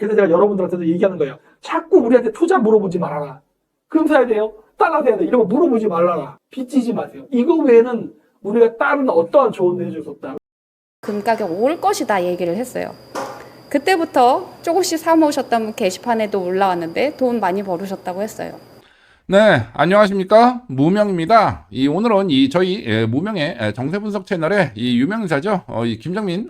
그래서 제가 여러분들한테도 얘기하는 거예요. 자꾸 우리한테 투자 물어보지 말아라. 금 사야 돼요? 달러 사야 돼? 이런 거 물어보지 말아라. 빚지지 마세요. 이거 외에는 우리가 다른 어떠한 조언도 해줄 수 없다. 금 가격 올 것이다 얘기를 했어요. 그때부터 조금씩 사 모으셨다면 게시판에도 올라왔는데 돈 많이 벌으셨다고 했어요. 네, 안녕하십니까? 무명입니다. 오늘은 저희 무명의 정세 분석 채널의 유명 인사죠. 이 김정민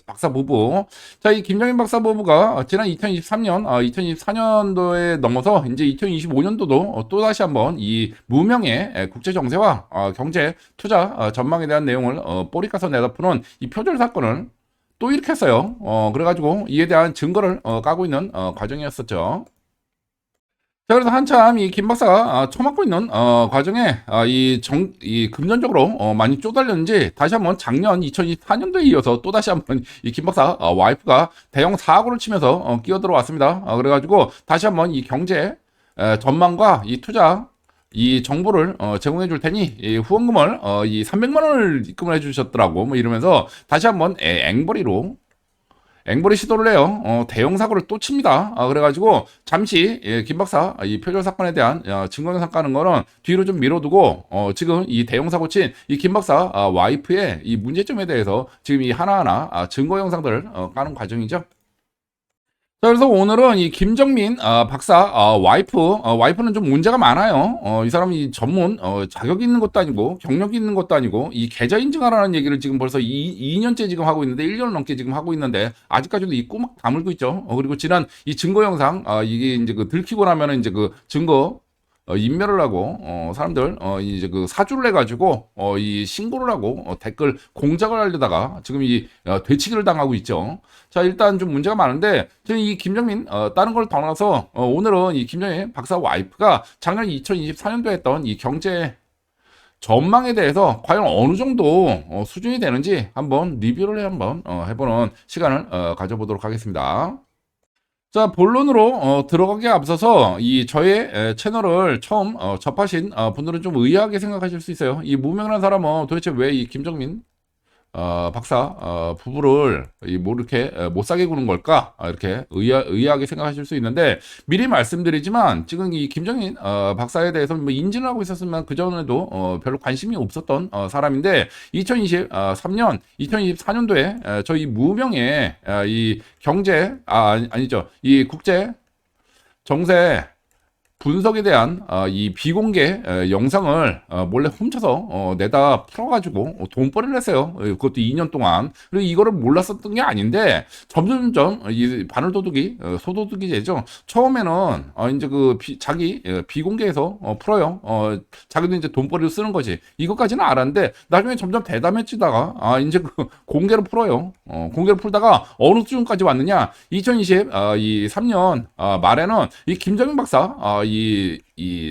박사 부부. 자, 이 김정민 박사 부부가 지난 2023년, 2024년도에 넘어서 이제 2025년도도 또 다시 한번 이 무명의 국제 정세와 경제 투자 전망에 대한 내용을 꼬리 까서 내다푸는 이 표절 사건을 또 일으켰어요. 그래가지고 이에 대한 증거를 까고 있는 과정이었었죠. 자, 그래서 한참 이 김 박사가 처맞고 있는 과정에 이 금전적으로 많이 쪼달렸는지 다시 한번 작년 2024년도에 이어서 또 다시 한번 이 김 박사 와이프가 대형 사고를 치면서 끼어들어왔습니다. 그래가지고 다시 한번 이 경제 전망과 이 투자 이 정보를 제공해 줄 테니 이 후원금을 이 300만 원을 입금을 해 주셨더라고. 뭐 이러면서 다시 한번 앵벌이 시도를 해요. 대형 사고를 또 칩니다. 그래가지고 잠시 김 박사 이 표절 사건에 대한 증거 영상 까는 거는 뒤로 좀 미뤄두고 지금 이 대형 사고 친 이 김 박사 와이프의 이 문제점에 대해서 지금 이 하나하나 증거 영상들을 까는 과정이죠. 자, 그래서 오늘은 이 김정민 박사 와이프는 좀 문제가 많아요. 이 사람이 전문 자격이 있는 것도 아니고 경력이 있는 것도 아니고 이 계좌 인증하라는 얘기를 지금 벌써 2년째 지금 하고 있는데 1년을 넘게 지금 하고 있는데 아직까지도 이 꼬막 다물고 있죠. 그리고 지난 이 증거 영상 이게 이제 그 들키고 나면은 이제 그 증거 인멸을 하고 사람들 이제 그 사주를 해가지고 이 신고를 하고 댓글 공작을 하려다가 지금 이 되치기를 당하고 있죠. 자, 일단 좀 문제가 많은데 지금 이 김정민 다른 걸 떠나서 오늘은 이 김정민 박사 와이프가 작년 2024년도에 했던 이 경제 전망에 대해서 과연 어느 정도 수준이 되는지 한번 리뷰를 한번 해보는 시간을 가져보도록 하겠습니다. 자, 본론으로 들어가기에 앞서서 이 저의 채널을 처음 접하신 분들은 좀 의아하게 생각하실 수 있어요. 이 무명이라는 사람은 도대체 왜 이 김정민 박사 부부를 뭐 이렇게 못 사게 구는 걸까? 이렇게 의아하게 생각하실 수 있는데 미리 말씀드리지만 지금 이 김정인 박사에 대해서 뭐 인지를 하고 있었으면 그 전에도 별로 관심이 없었던 사람인데 2023년, 2024년도에 저희 무명의 이 경제 아니죠 이 국제 정세 분석에 대한 이 비공개 영상을 몰래 훔쳐서 내다 풀어가지고 돈벌이를 했어요. 그것도 2년 동안. 그리고 이거를 몰랐었던 게 아닌데 점점점 이 바늘도둑이 소도둑이 되죠. 처음에는 이제 그 자기 비공개에서 풀어요. 자기도 이제 돈벌이를 쓰는 거지. 이것까지는 알았는데 나중에 점점 대담해지다가 이제 그 공개로 풀어요. 공개로 풀다가 어느 수준까지 왔느냐? 2023년 말에는 이 김정인 박사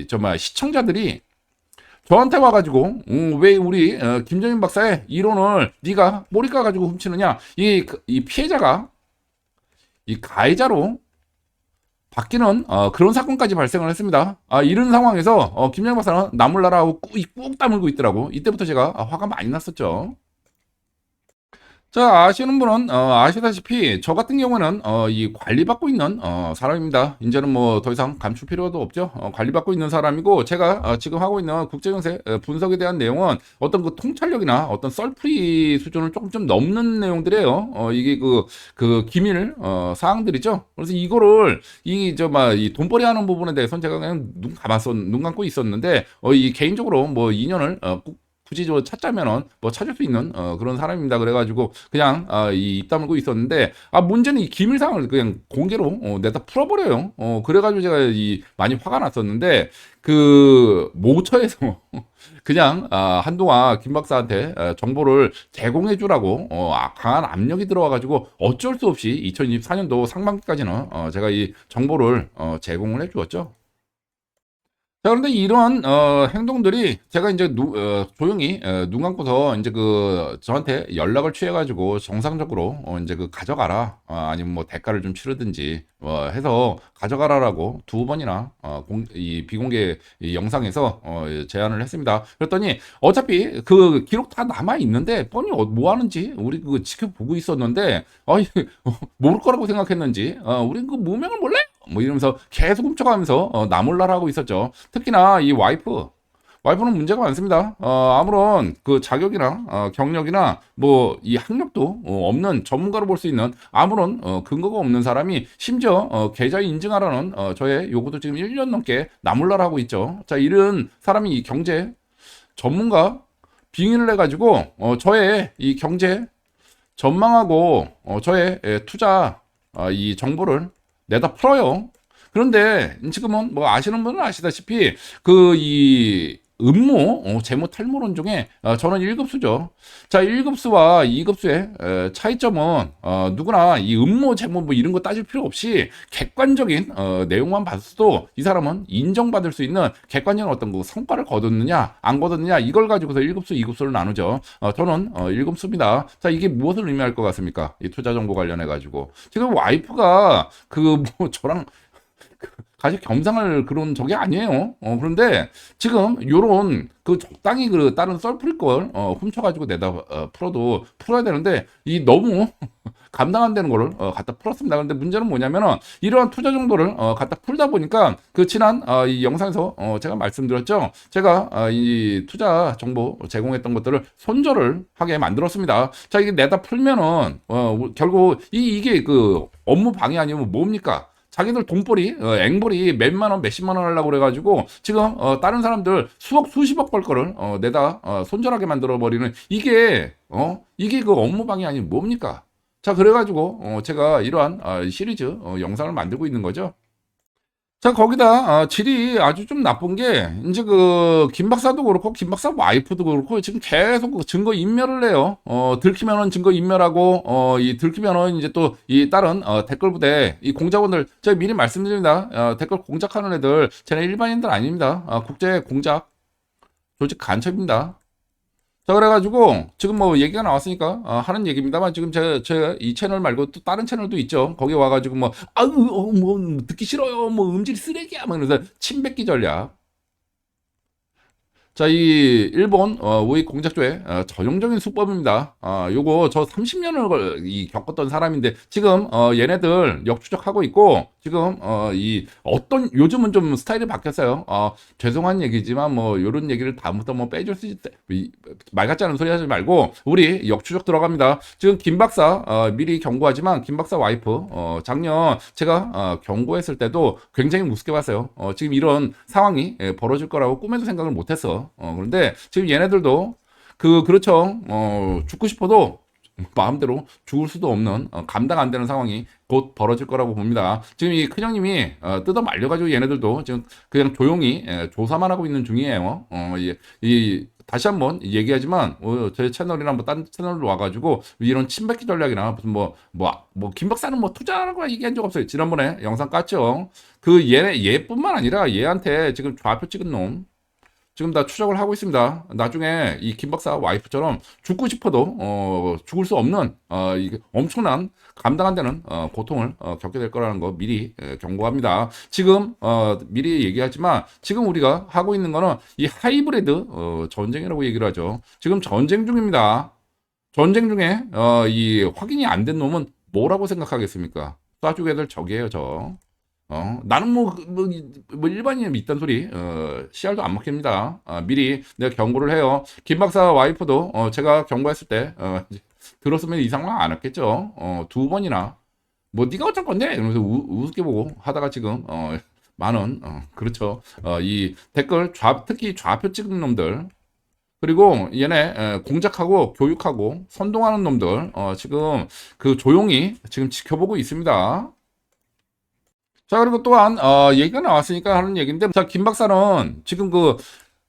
정말 시청자들이 저한테 와가지고 왜 우리 김정인 박사의 이론을 네가 꼬리 까가지고 훔치느냐 이 피해자가 이 가해자로 바뀌는 그런 사건까지 발생을 했습니다. 이런 상황에서 김정인 박사는 나몰라라 꾹 다물고 있더라고. 이때부터 제가 화가 많이 났었죠. 자, 아시는 분은 아시다시피 저 같은 경우는 이 관리받고 있는 사람입니다. 이제는 뭐 더 이상 감출 필요도 없죠. 관리받고 있는 사람이고 제가 지금 하고 있는 국제경제 분석에 대한 내용은 어떤 그 통찰력이나 어떤 썰풀이 수준을 조금 좀 넘는 내용들이에요. 이게 그 기밀 사항들이죠. 그래서 이거를 이 돈벌이 하는 부분에 대해서는 제가 그냥 눈 감고 있었는데 이 개인적으로 뭐 인연을 굳이 찾자면은 뭐 찾을 수 있는 그런 사람입니다. 그래가지고 그냥 입 다물고 있었는데 문제는 이 기밀상을 그냥 공개로 내다 풀어버려요. 그래가지고 제가 많이 화가 났었는데 그 모처에서 그냥 한동안 김 박사한테 정보를 제공해 주라고 강한 압력이 들어와가지고 어쩔 수 없이 2024년도 상반기까지는 제가 이 정보를 제공을 해 주었죠. 자, 그런데 이런 행동들이 제가 이제 조용히 눈 감고서 이제 그 저한테 연락을 취해가지고 정상적으로 이제 그 가져가라, 아니면 뭐 대가를 좀 치르든지 해서 가져가라라고 두 번이나 이 비공개 이 영상에서 제안을 했습니다. 그랬더니 어차피 그 기록 다 남아 있는데 뻔히 뭐 하는지 우리 그 지켜보고 있었는데 모를 거라고 생각했는지 우리 그 무명을 몰래? 뭐 이러면서 계속 훔쳐가면서 나몰라라 하고 있었죠. 특히나 이 와이프는 문제가 많습니다. 아무런 그 자격이나 경력이나 뭐 이 학력도 없는 전문가로 볼 수 있는 아무런 근거가 없는 사람이 심지어 계좌 인증하라는 저의 요구도 지금 1년 넘게 나몰라라 하고 있죠. 자, 이런 사람이 이 경제 전문가 빙의를 해가지고 저의 이 경제 전망하고 저의 투자 이 정보를 내다 풀어요. 그런데 지금은 뭐 아시는 분은 아시다시피 그 이 음모 재무 탈모론 중에 저는 1급수죠. 자, 1급수와 2급수의 차이점은 누구나 이 음모 재무 뭐 이런 거 따질 필요 없이 객관적인 내용만 봤어도 이 사람은 인정받을 수 있는 객관적인 어떤 그 성과를 거뒀느냐 안 거뒀느냐 이걸 가지고서 1급수, 2급수를 나누죠. 저는 1급수입니다. 자, 이게 무엇을 의미할 것 같습니까? 이 투자 정보 관련해 가지고 지금 와이프가 그 뭐 저랑 사실 겸상할 그런 적이 아니에요. 그런데 지금 요런 그 적당히 그 다른 썰풀 걸 훔쳐가지고 내다 풀어도 풀어야 되는데 이 너무 감당 안 되는 거를 갖다 풀었습니다. 그런데 문제는 뭐냐면은 이러한 투자 정도를 갖다 풀다 보니까 그 지난 이 영상에서 제가 말씀드렸죠. 제가 이 투자 정보 제공했던 것들을 손절을 하게 만들었습니다. 자, 이게 내다 풀면은 결국 이게 그 업무 방해 아니면 뭡니까? 자기들 돈벌이, 앵벌이 몇만 원, 몇십만 원 하려고 그래가지고 지금 다른 사람들 수억, 수십억 벌 거를 내다 손절하게 만들어 버리는 이게 그 업무 방해 아니면 뭡니까? 자, 그래가지고 제가 이러한 시리즈 영상을 만들고 있는 거죠. 자, 거기다 질이 아주 좀 나쁜 게 이제 그 김 박사도 그렇고 김 박사 와이프도 그렇고 지금 계속 그 증거 인멸을 해요. 들키면은 증거 인멸하고 이 들키면은 이제 또 이 다른 댓글 부대 이 공작원들 제가 미리 말씀드립니다. 댓글 공작하는 애들 쟤네 일반인들 아닙니다. 국제 공작 조직 간첩입니다. 자, 그래가지고 지금 뭐 얘기가 나왔으니까 하는 얘기입니다만 지금 제 이 채널 말고 또 다른 채널도 있죠. 거기 와가지고 뭐 아유 뭐 듣기 싫어요, 뭐 음질 쓰레기야, 막 이러면서 침뱉기 전략. 자, 이 일본 우익 공작조의 전형적인 수법입니다. 요거 저 30년을 겪었던 사람인데 지금 얘네들 역추적하고 있고 지금 이 어떤 요즘은 좀 스타일이 바뀌었어요. 죄송한 얘기지만 뭐 요런 얘기를 다음부터 뭐 빼줄 수 있다. 말 같지 않은 소리 하지 말고 우리 역추적 들어갑니다. 지금 김 박사 미리 경고하지만 김 박사 와이프 작년 제가 경고했을 때도 굉장히 우습게 봤어요. 지금 이런 상황이 벌어질 거라고 꿈에도 생각을 못했어. 그런데 지금 얘네들도 그렇죠. 죽고 싶어도 마음대로 죽을 수도 없는 감당 안 되는 상황이 곧 벌어질 거라고 봅니다. 지금 이 큰형님이 뜯어 말려가지고 얘네들도 지금 그냥 조용히 조사만 하고 있는 중이에요. 다시 한번 얘기하지만 제 채널이나 뭐 딴 채널로 와가지고 이런 침뱉기 전략이나 무슨 뭐 김 박사는 뭐 투자라고 얘기한 적 없어요. 지난번에 영상 깠죠. 그 얘뿐만 아니라 얘한테 지금 좌표 찍은 놈 지금 다 추적을 하고 있습니다. 나중에 이 김 박사 와이프처럼 죽고 싶어도 죽을 수 없는 이게 엄청난 감당 안 되는 고통을 겪게 될 거라는 거 미리 경고합니다. 지금 미리 얘기하지만 지금 우리가 하고 있는 거는 이 하이브리드 전쟁이라고 얘기를 하죠. 지금 전쟁 중입니다. 전쟁 중에 이 확인이 안 된 놈은 뭐라고 생각하겠습니까? 쏴주게 될 적이에요, 저. 나는 뭐 일반인이 있단 소리, 씨알도 안 먹힙니다. 미리 내가 경고를 해요. 김 박사 와이프도, 제가 경고했을 때, 들었으면 이 상황 안 했겠죠. 두 번이나. 뭐, 네가 어쩔 건데? 이러면서 우습게 보고 하다가 지금, 많은, 그렇죠. 이 댓글, 특히 좌표 찍은 놈들, 그리고 얘네 공작하고 교육하고 선동하는 놈들, 지금 그 조용히 지금 지켜보고 있습니다. 자, 그리고 또한 얘기가 나왔으니까 하는 얘기인데, 자, 김 박사는 지금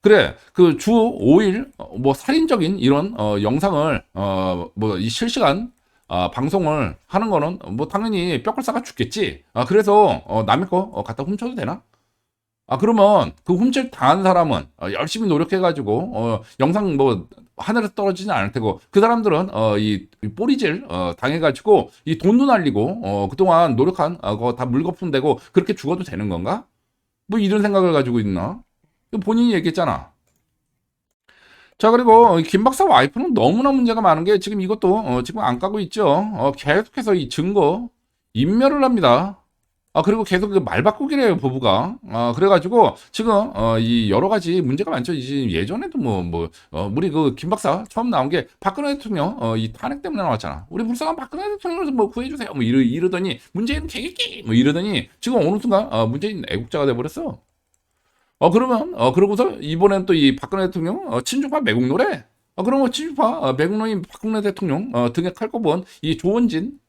그래 그 주 5일 뭐 살인적인 이런 영상을 뭐 이 실시간 방송을 하는 거는 뭐 당연히 뼈를 싸가 죽겠지. 그래서 남의 거 갖다 훔쳐도 되나? 그러면 그 훔칠 당한 사람은 열심히 노력해가지고 영상 뭐 하늘에서 떨어지진 않을 테고 그 사람들은 이 꼬리질 당해가지고 이 돈도 날리고 그동안 노력한 그거 다 물거품되고 그렇게 죽어도 되는 건가? 뭐 이런 생각을 가지고 있나? 본인이 얘기했잖아. 자, 그리고 김 박사 와이프는 너무나 문제가 많은 게 지금 이것도 지금 안 까고 있죠. 계속해서 이 증거 인멸을 합니다. 그리고 계속 그 말 바꾸기래요, 부부가. 그래가지고 지금 이 여러 가지 문제가 많죠. 이제 예전에도 우리 그 김 박사 처음 나온 게 박근혜 대통령 이 탄핵 때문에 나왔잖아. 우리 불쌍한 박근혜 대통령을 뭐 구해주세요. 뭐 이러더니 문재인 개개끼 뭐 이러더니 지금 어느 순간 문재인 애국자가 돼버렸어. 그러고서 이번엔 또 이 박근혜 대통령 친중파 매국 노래. 그러면 친중파 매국 노인 박근혜 대통령 등에 칼 꼽은 이 조원진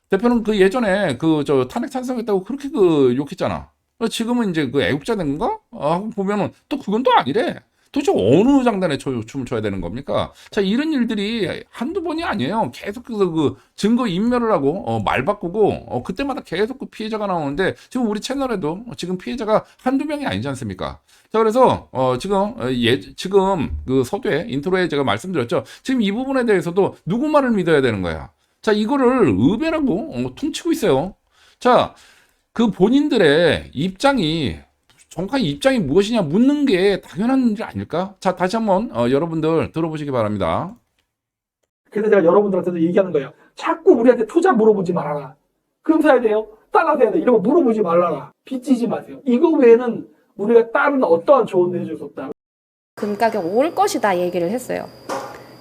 대표는 그 예전에 그 저 탄핵 찬성했다고 그렇게 그 욕했잖아. 지금은 이제 그 애국자 된 건가? 하고 보면은 또 그건 또 아니래. 도대체 어느 장단에 춤을 춰야 되는 겁니까? 자, 이런 일들이 한두 번이 아니에요. 계속해서 그 증거 인멸을 하고 말 바꾸고 그때마다 계속 그 피해자가 나오는데 지금 우리 채널에도 지금 피해자가 한두 명이 아니지 않습니까? 자, 그래서 지금 그 서두에 인트로에 제가 말씀드렸죠. 지금 이 부분에 대해서도 누구 말을 믿어야 되는 거야? 자, 이거를 의배라고 퉁치고 있어요. 자, 그 본인들의 정확한 입장이 무엇이냐 묻는 게 당연한 일 아닐까? 자, 다시 한번 여러분들 들어보시기 바랍니다. 그래서 제가 여러분들한테도 얘기하는 거예요. 자꾸 우리한테 투자 물어보지 말아라. 금 사야 돼요? 달러 사야 돼? 이런 거 물어보지 말라라. 빚지지 마세요. 이거 외에는 우리가 다른 어떠한 조언도 해줄 수 없다. 금 가격 오를 것이다 얘기를 했어요.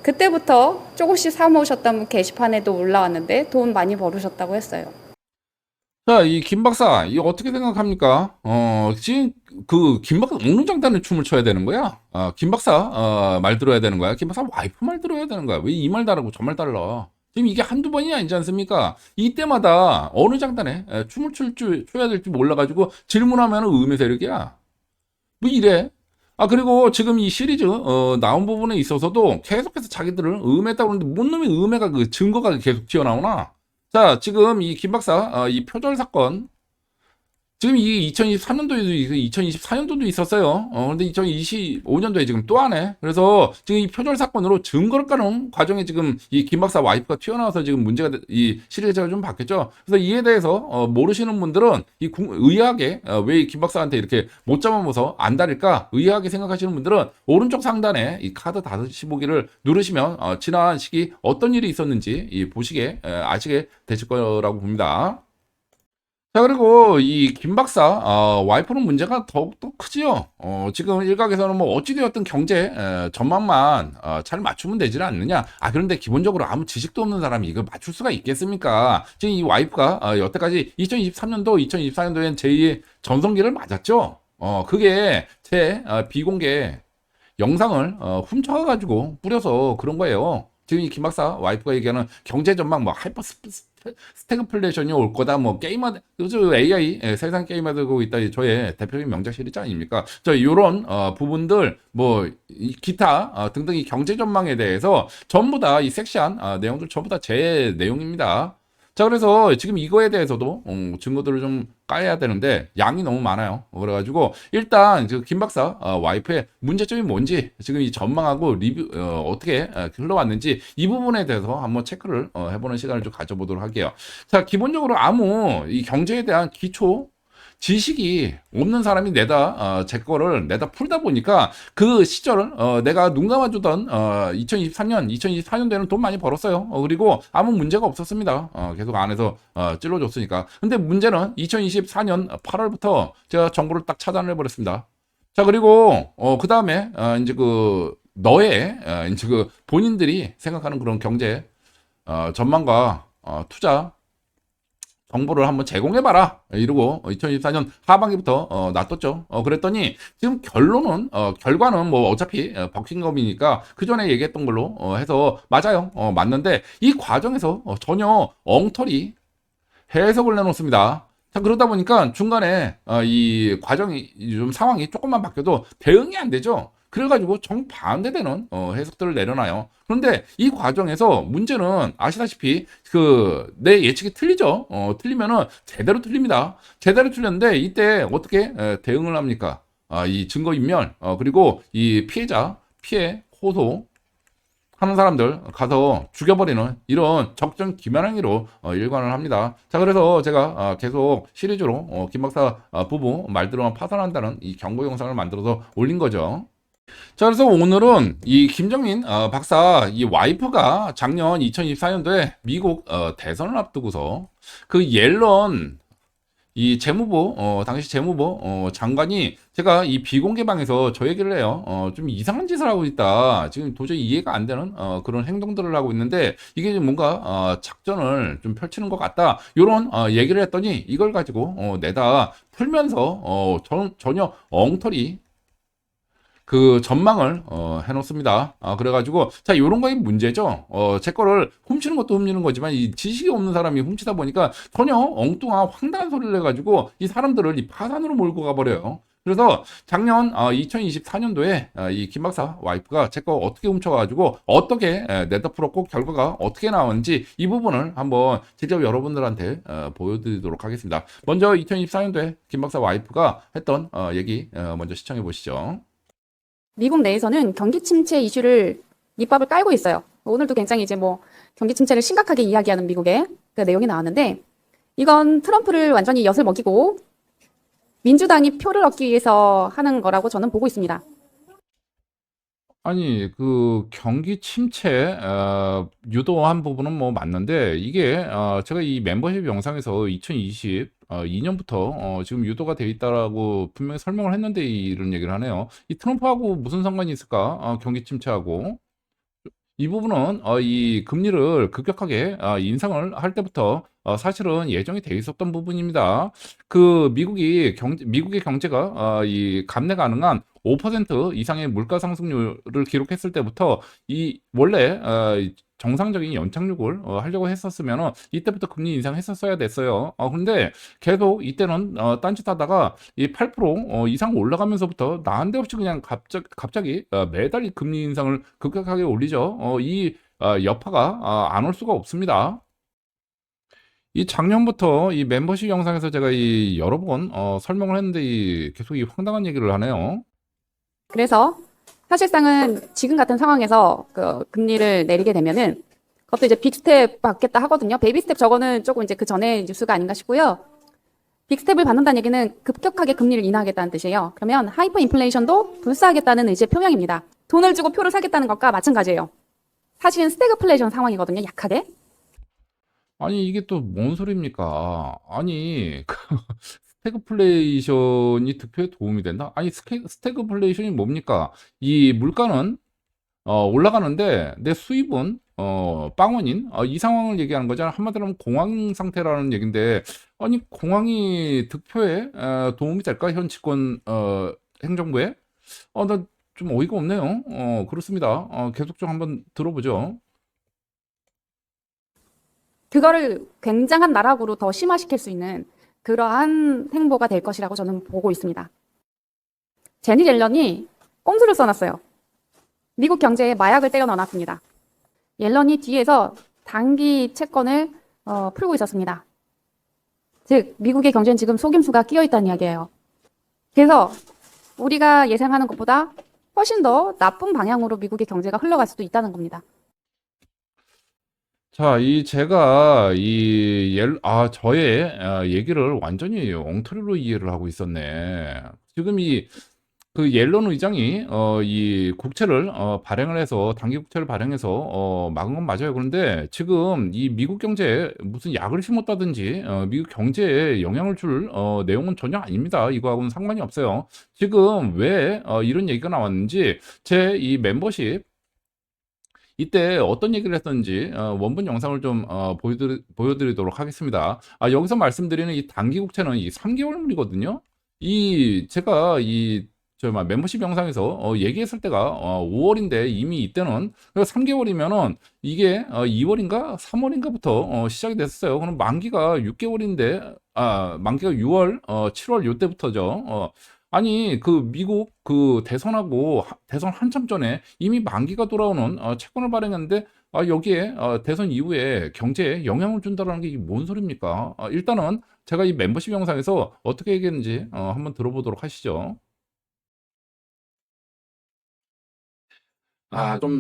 그때부터 조금씩 사모으셨다면 게시판에도 올라왔는데 돈 많이 벌으셨다고 했어요. 자, 이 김 박사, 이거 어떻게 생각합니까? 지금 그 김 박사 어느 장단에 춤을 춰야 되는 거야? 김 박사 말 들어야 되는 거야? 김 박사 와이프 말 들어야 되는 거야? 왜 이 말 다르고 저 말 달라? 지금 이게 한두 번이 아니지 않습니까? 이때마다 어느 장단에 춤을 춰야 될지 몰라가지고 질문하면 음의 세력이야. 뭐 이래? 그리고 지금 이 시리즈 나온 부분에 있어서도 계속해서 자기들을 음했다고 그러는데 뭔 놈이 음해가 그 증거가 계속 튀어나오나? 자, 지금 이 김 박사 이 표절 사건 지금 이 2023년도에도 2024년도도 있었어요. 근데 2025년도에 지금 또 하네. 그래서 지금 이 표절 사건으로 증거를 까는 과정에 지금 이 김 박사 와이프가 튀어나와서 지금 이 시리즈가 좀 바뀌었죠. 그래서 이에 대해서 모르시는 분들은 의아하게 왜 이 김 박사한테 이렇게 못 잡아먹어서 안달일까? 의아하게 생각하시는 분들은 오른쪽 상단에 이 카드 다시 보기를 누르시면 지난 시기 어떤 일이 있었는지 보시게 아시게 되실 거라고 봅니다. 자, 그리고 이 김 박사 와이프는 문제가 더욱더 크지요. 지금 일각에서는 뭐 어찌되었든 경제 전망만 잘 맞추면 되지 않느냐. 그런데 기본적으로 아무 지식도 없는 사람이 이걸 맞출 수가 있겠습니까? 지금 이 와이프가 여태까지 2023년도, 2024년도엔 제2의 전성기를 맞았죠. 그게 제 비공개 영상을 훔쳐가지고 뿌려서 그런 거예요. 지금 이 김 박사 와이프가 얘기하는 경제 전망 뭐 스태그플레이션이 올 거다 뭐 게이머 요즘 AI 세상 게임화 되고 있다 저의 대표적인 명작 시리즈 아닙니까? 저 요런 부분들 뭐 기타 등등 이 경제 전망에 대해서 전부 다 이 섹시한 내용들 전부 다 제 내용입니다. 자, 그래서 지금 이거에 대해서도 증거들을 좀 까야 되는데 양이 너무 많아요. 그래가지고 일단 김 박사 와이프의 문제점이 뭔지 지금 이 전망하고 리뷰 어떻게 흘러왔는지 이 부분에 대해서 한번 체크를 해보는 시간을 좀 가져보도록 할게요. 자, 기본적으로 아무 이 경제에 대한 기초 지식이 없는 사람이 제 거를 내다 풀다 보니까 그 시절을 내가 눈 감아주던 2023년, 2024년도에는 돈 많이 벌었어요. 그리고 아무 문제가 없었습니다. 계속 안에서 찔러줬으니까. 근데 문제는 2024년 8월부터 제가 정보를 딱 차단을 해버렸습니다. 자, 그리고 그 다음에 이제 이제 본인들이 생각하는 그런 경제 전망과 투자 정보를 한번 제공해봐라 이러고 2024년 하반기부터 놔뒀죠. 그랬더니 지금 결과는 뭐 어차피 버킹검이니까 그 전에 얘기했던 걸로 해서 맞아요. 맞는데 이 과정에서 전혀 엉터리 해석을 내놓습니다. 자, 그러다 보니까 중간에 이 과정이 좀 상황이 조금만 바뀌어도 대응이 안 되죠. 그래가지고 정반대되는 해석들을 내려놔요. 그런데 이 과정에서 문제는 아시다시피 그 내 예측이 틀리죠. 틀리면은 제대로 틀립니다. 제대로 틀렸는데 이때 어떻게 대응을 합니까? 이 증거인멸 그리고 이 피해자 피해 호소 하는 사람들 가서 죽여버리는 이런 적정 기만행위로 일관을 합니다. 자, 그래서 제가 계속 시리즈로 김 박사 부부 말들어만 파산한다는 이 경고 영상을 만들어서 올린 거죠. 자, 그래서 오늘은 이 김정민 박사 이 와이프가 작년 2024년도에 미국 대선을 앞두고서 그 옐런 이 재무부 당시 재무부 장관이 제가 이 비공개방에서 저 얘기를 해요. 좀 이상한 짓을 하고 있다. 지금 도저히 이해가 안 되는 그런 행동들을 하고 있는데 이게 뭔가 작전을 좀 펼치는 것 같다. 요런 얘기를 했더니 이걸 가지고 내다 풀면서 전혀 엉터리 그 전망을 해놓습니다. 그래가지고 자 요런 거에 문제죠. 제 거를 훔치는 것도 훔치는 거지만 이 지식이 없는 사람이 훔치다 보니까 전혀 엉뚱한 황당한 소리를 해가지고 이 사람들을 이 파산으로 몰고 가버려요. 그래서 작년 2024년도에 이 김 박사 와이프가 제 거 어떻게 훔쳐가지고 어떻게 내다 풀었고 결과가 어떻게 나왔는지 이 부분을 한번 직접 여러분들한테 보여드리도록 하겠습니다. 먼저 2024년도에 김 박사 와이프가 했던 얘기 먼저 시청해 보시죠. 미국 내에서는 경기 침체 이슈를 밑밥을 깔고 있어요. 오늘도 굉장히 이제 뭐 경기 침체를 심각하게 이야기하는 미국의 그 내용이 나왔는데 이건 트럼프를 완전히 엿을 먹이고 민주당이 표를 얻기 위해서 하는 거라고 저는 보고 있습니다. 아니, 그 경기 침체 유도한 부분은 뭐 맞는데 이게 제가 이 멤버십 영상에서 2022년부터 지금 유도가 돼 있다라고 분명히 설명을 했는데 이런 얘기를 하네요. 이 트럼프하고 무슨 상관이 있을까? 경기 침체하고 이 부분은 이 금리를 급격하게 인상을 할 때부터 사실은 예정이 돼 있었던 부분입니다. 그 미국의 경제가 이 감내 가능한 5% 이상의 물가 상승률을 기록했을 때부터 이 원래 정상적인 연착륙을 하려고 했었으면 이때부터 금리 인상했었어야 됐어요. 근데 계속 이때는 딴짓하다가 이 8% 이상 올라가면서부터 난데없이 그냥 갑자기 매달 이 금리 인상을 급격하게 올리죠. 이 여파가 안 올 수가 없습니다. 이 작년부터 이 멤버십 영상에서 제가 이 여러 번 설명을 했는데 계속 이 황당한 얘기를 하네요. 그래서 사실상은 지금 같은 상황에서 그 금리를 내리게 되면은 그것도 이제 빅스텝 받겠다 하거든요. 베이비 스텝 저거는 조금 이제 그 전에 뉴스가 아닌가 싶고요. 빅스텝을 받는다는 얘기는 급격하게 금리를 인하하겠다는 뜻이에요. 그러면 하이퍼 인플레이션도 불사하겠다는 의지의 표명입니다. 돈을 주고 표를 사겠다는 것과 마찬가지예요. 사실은 스태그플레이션 상황이거든요. 약하게. 아니 이게 또 뭔 소리입니까? 아니 스태그플레이션이 득표에 도움이 된다? 아니 스태그플레이션이 뭡니까? 이 물가는 올라가는데 내 수입은 빵원인 이 상황을 얘기하는 거잖아. 한마디로 하면 공황 상태라는 얘긴데 아니 공황이 득표에 도움이 될까? 현 집권 행정부에? 나 좀 어이가 없네요. 그렇습니다. 계속 좀 한번 들어보죠. 그거를 굉장한 나락으로 더 심화시킬 수 있는 그러한 행보가 될 것이라고 저는 보고 있습니다. 제니 옐런이 꼼수를 써놨어요. 미국 경제에 마약을 때려 넣어놨습니다. 옐런이 뒤에서 단기 채권을 풀고 있었습니다. 즉 미국의 경제는 지금 속임수가 끼어있다는 이야기예요. 그래서 우리가 예상하는 것보다 훨씬 더 나쁜 방향으로 미국의 경제가 흘러갈 수도 있다는 겁니다. 자, 제가 저의 얘기를 완전히 엉터리로 이해를 하고 있었네. 지금 그 옐런 의장이 이 국채를 발행을 해서 단기 국채를 발행해서 막은 건 맞아요. 그런데 지금 이 미국 경제에 무슨 약을 심었다든지 미국 경제에 영향을 줄 내용은 전혀 아닙니다. 이거하고는 상관이 없어요. 지금 왜 이런 얘기가 나왔는지 제 이 멤버십 이때 어떤 얘기를 했었는지 원본 영상을 좀 보여드리도록 하겠습니다. 여기서 말씀드리는 이 단기 국채는 이 3개월물이거든요. 제가 멤버십 영상에서 얘기했을 때가 5월인데 이미 이때는 3개월이면은 이게 2월인가 3월인가부터 시작이 됐어요. 그럼 만기가 6개월인데 만기가 6월, 7월 요때부터죠. 아니, 그 미국 그 대선하고 대선 한참 전에 이미 만기가 돌아오는 채권을 발행했는데 여기에 대선 이후에 경제에 영향을 준다라는 게 이게 뭔 소리입니까? 일단은 제가 이 멤버십 영상에서 어떻게 얘기했는지 한번 들어보도록 하시죠.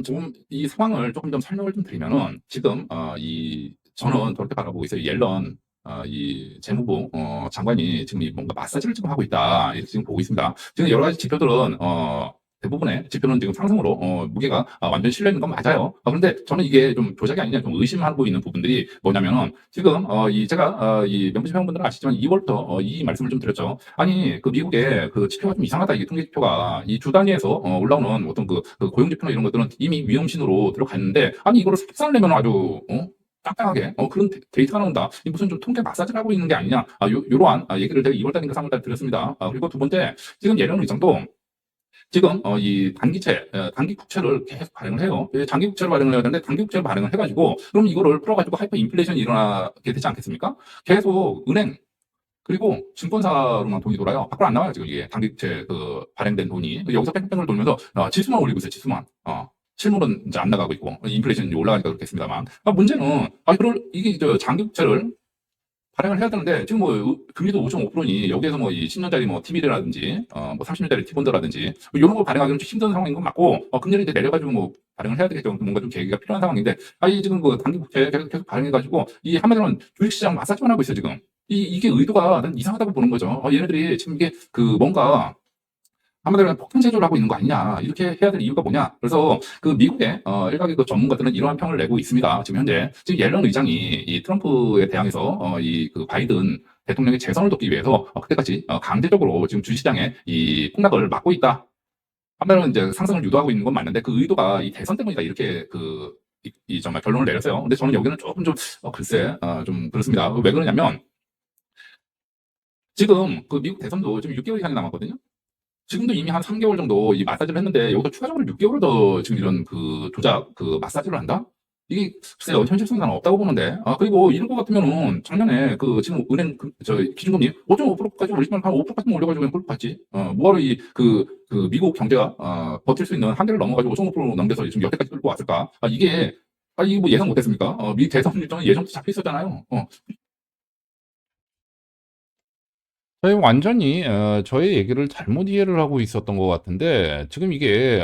좀 이 상황을 조금 좀 설명을 좀 드리면은 지금 저는 그렇게 바라보고 있어요. 옐런 이 재무부 장관이 지금 뭔가 마사지를 지금 하고 있다 이렇게 지금 보고 있습니다. 지금 여러 가지 지표들은 대부분의 지표는 지금 상승으로 무게가 완전 실려 있는 건 맞아요. 그런데 저는 이게 좀 조작이 아니냐 좀 의심하고 있는 부분들이 뭐냐면은 지금 제가 이 멤버십 회원분들은 아시지만 2월부터 이 말씀을 좀 드렸죠. 아니 그 미국의 그 지표가 좀 이상하다 이게 통계 지표가 이 주 단위에서 올라오는 어떤 그 고용 지표나 이런 것들은 이미 위험신호로 들어갔는데 아니 이거를 삭제를 내면 아주 깜깜하게 그런 데이터가 나온다. 이 무슨 좀 통계 마사지를 하고 있는 게 아니냐. 요러한 얘기를 제가 2월달인가 3월달 드렸습니다. 그리고 두 번째 지금 예령 의장도 지금 이 단기 국채를 계속 발행을 해요. 장기 국채를 발행을 해야 되는데 단기 국채를 발행을 해가지고 그럼 이거를 풀어가지고 하이퍼 인플레이션이 일어나게 되지 않겠습니까? 계속 은행 그리고 증권사로만 돈이 돌아요. 밖으로 안 나와요 지금 이게 단기 국채 그 발행된 돈이 여기서 뺑뺑뺑을 돌면서 지수만 올리고 있어요. 지수만. 실물은 이제 안 나가고 있고 인플레이션이 올라가니까 그렇겠습니다만 문제는 이게 장기 국채를 발행을 해야 되는데 지금 뭐 금리도 5.5%니 여기에서 뭐 이 10년짜리 뭐 T비례라든지 뭐 30년짜리 T본드라든지 뭐 이런 걸 발행하기는 좀 힘든 상황인 건 맞고 금리를 이제 내려가지고 뭐 발행을 해야 되겠죠. 뭔가 좀 계기가 필요한 상황인데 이 지금 그 단기 국채 계속 발행해가지고 이 한마디로는 주식시장 마사지만 하고 있어요 지금. 이게 의도가 난 이상하다고 보는 거죠. 얘네들이 지금 이게 그 뭔가 한마디로 폭탄 제조를 하고 있는 거 아니냐 이렇게 해야 될 이유가 뭐냐. 그래서 그 미국의 일각의 그 전문가들은 이러한 평을 내고 있습니다. 지금 현재 지금 옐런 의장이 이 트럼프에 대항해서 이 그 바이든 대통령의 재선을 돕기 위해서 그때까지 강제적으로 지금 주시장에 이 폭락을 막고 있다. 한마디로 이제 상승을 유도하고 있는 건 맞는데 그 의도가 이 대선 때문이다 이렇게 정말 결론을 내렸어요. 근데 저는 여기는 조금 좀 글쎄 좀 그렇습니다. 왜 그러냐면 지금 그 미국 대선도 지금 6개월 이상이 남았거든요. 지금도 이미 한 3개월 정도 이 마사지를 했는데 여기서 추가적으로 6개월을 더 지금 이런 그 조작 그 마사지를 한다? 이게 글쎄요 현실성은 없다고 보는데 그리고 이럴 것 같으면은 작년에 그 지금 은행 기준금리 5.5%까지 올리지만 한 5%까지만 올려가지고 그냥 그걸 봤지 뭐하러 그 미국 경제가 버틸 수 있는 한계를 넘어가지고 5.5% 넘겨서 지금 여태까지 끌고 왔을까 이게 뭐 예상 못했습니까 미 대선 일정은 예전부터 잡혀 있었잖아요 저희 완전히 저의 얘기를 잘못 이해를 하고 있었던 것 같은데 지금 이게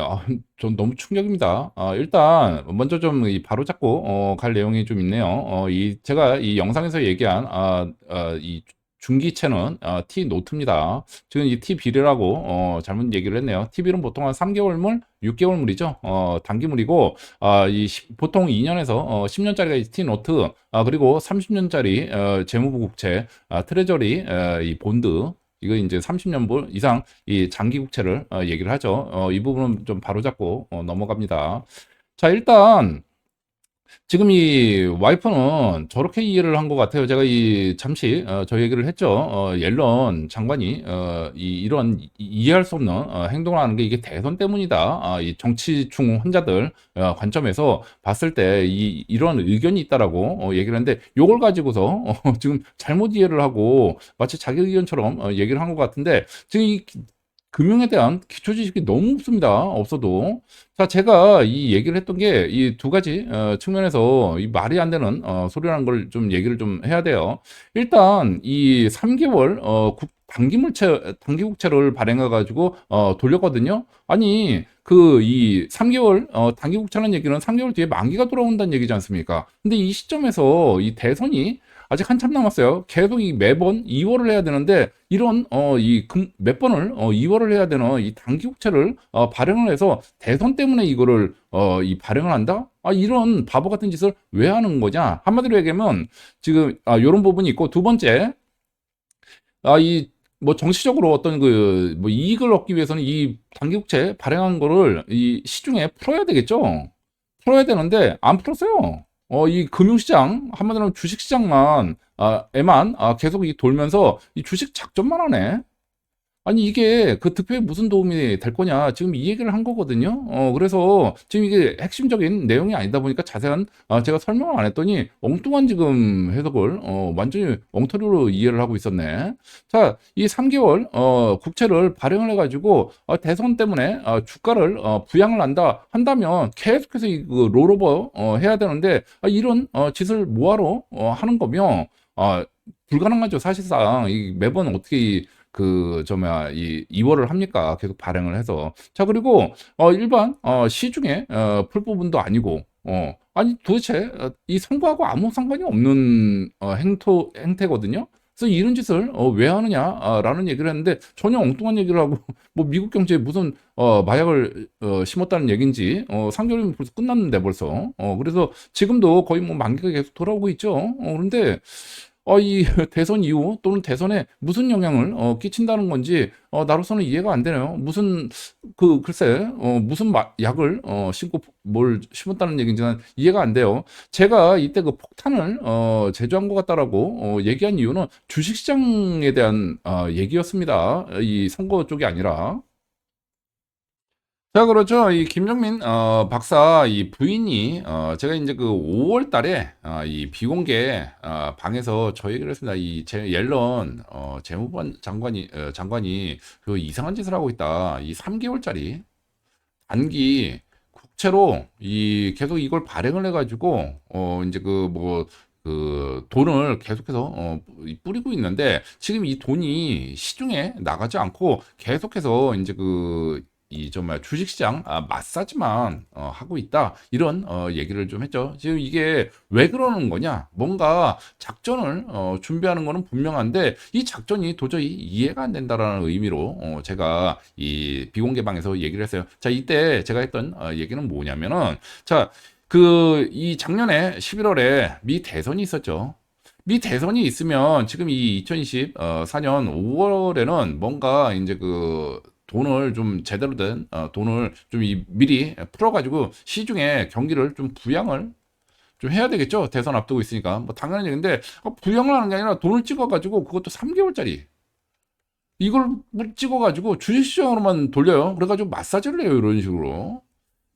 전 너무 충격입니다. 일단 먼저 좀 바로잡고 갈 내용이 좀 있네요. 제가 이 영상에서 얘기한 이 중기채는 T 노트입니다. 지금 이 T 비례라고 잘못 얘기를 했네요. T 비례는 보통 한 3개월물, 6개월물이죠. 단기물이고 보통 2년에서 10년짜리가 T 노트, 그리고 30년짜리 재무부 국채, 트레저리 이 본드. 이거 이제 30년 이상 이 장기 국채를 얘기를 하죠. 이 부분은 좀 바로잡고 넘어갑니다. 자, 일단 지금 이 와이프는 저렇게 이해를 한 것 같아요. 제가 잠시 저 얘기를 했죠. 옐런 장관이 이런 이해할 수 없는 행동을 하는 게 이게 대선 때문이다. 이 정치충 환자들 관점에서 봤을 때 이런 의견이 있다라고 얘기를 했는데 요걸 가지고서 지금 잘못 이해를 하고 마치 자기 의견처럼 얘기를 한 것 같은데 지금 이 금융에 대한 기초 지식이 너무 없습니다. 없어도. 자, 제가 이 얘기를 했던 게 이 두 가지 측면에서 이 말이 안 되는 소리라는 걸 좀 얘기를 좀 해야 돼요. 일단 이 3개월 단기 국채를 발행해 가지고 돌렸거든요. 아니 이 3개월 단기 국채라는 얘기는 3개월 뒤에 만기가 돌아온다는 얘기지 않습니까? 근데 이 시점에서 이 대선이 아직 한참 남았어요. 계속 매번 2월을 해야 되는데 이런 몇 번을 2월을 해야 되는 이 단기 국채를 발행을 해서 대선 때문에 이거를 이 발행을 한다? 이런 바보 같은 짓을 왜 하는 거냐? 한마디로 얘기하면 지금 이런 부분이 있고 두 번째 뭐 정치적으로 어떤 뭐 이익을 얻기 위해서는 이 단기 국채 발행한 거를 이 시중에 풀어야 되겠죠? 풀어야 되는데 안 풀었어요. 이 금융시장, 한마디로 주식시장만, 에만, 계속 돌면서 이 주식 작전만 하네. 아니 이게 그 득표에 무슨 도움이 될 거냐 지금 이 얘기를 한 거거든요. 그래서 지금 이게 핵심적인 내용이 아니다 보니까 자세한 제가 설명을 안 했더니 엉뚱한 지금 해석을 완전히 엉터리로 이해를 하고 있었네. 자, 이 3개월 국채를 발행을 해가지고 대선 때문에 주가를 부양을 한다면 계속해서 그 롤오버 해야 되는데 이런 짓을 뭐하러 하는 거며 불가능하죠. 사실상 매번 어떻게 저 뭐야 이 2월을 합니까? 계속 발행을 해서. 자, 그리고 일반 시중에 풀 부분도 아니고 아니 도대체 이 선거하고 아무 상관이 없는 행태거든요. 그래서 이런 짓을 왜 하느냐라는 얘기를 했는데 전혀 엉뚱한 얘기를 하고 뭐 미국 경제에 무슨 마약을 심었다는 얘기인지 3개월이면 벌써 끝났는데 벌써 그래서 지금도 거의 뭐 만기가 계속 돌아오고 있죠. 그런데 이 대선 이후 또는 대선에 무슨 영향을 끼친다는 건지 나로서는 이해가 안 되네요. 무슨 글쎄 무슨 약을 심고 뭘 심었다는 얘기인지는 이해가 안 돼요. 제가 이때 그 폭탄을 제조한 것 같다라고 얘기한 이유는 주식시장에 대한 얘기였습니다. 이 선거 쪽이 아니라. 자, 그렇죠. 이 김정민 박사 이 부인이 제가 이제 그 5월 달에 이 비공개 방에서 저 얘기를 했습니다. 옐런 재무부 장관이 그 이상한 짓을 하고 있다. 이 3개월짜리 단기 국채로 계속 이걸 발행을 해가지고 이제 그 돈을 계속해서 뿌리고 있는데 지금 이 돈이 시중에 나가지 않고 계속해서 이제 정말 주식시장 마사지만 하고 있다 이런 얘기를 좀 했죠. 지금 이게 왜 그러는 거냐? 뭔가 작전을 준비하는 거는 분명한데 이 작전이 도저히 이해가 안 된다라는 의미로 제가 이 비공개방에서 얘기를 했어요. 자, 이때 제가 했던 얘기는 뭐냐면은 이 작년에 11월에 미 대선이 있었죠. 미 대선이 있으면 지금 이 2024년 5월에는 뭔가 이제 돈을 좀 제대로 된 돈을 좀 미리 풀어가지고 시중에 경기를 좀 부양을 좀 해야 되겠죠. 대선 앞두고 있으니까 뭐 당연한 얘기인데 부양을 하는 게 아니라 돈을 찍어가지고 그것도 3개월짜리 이걸 찍어가지고 주식시장으로만 돌려요. 그래가지고 마사지를 해요. 이런 식으로.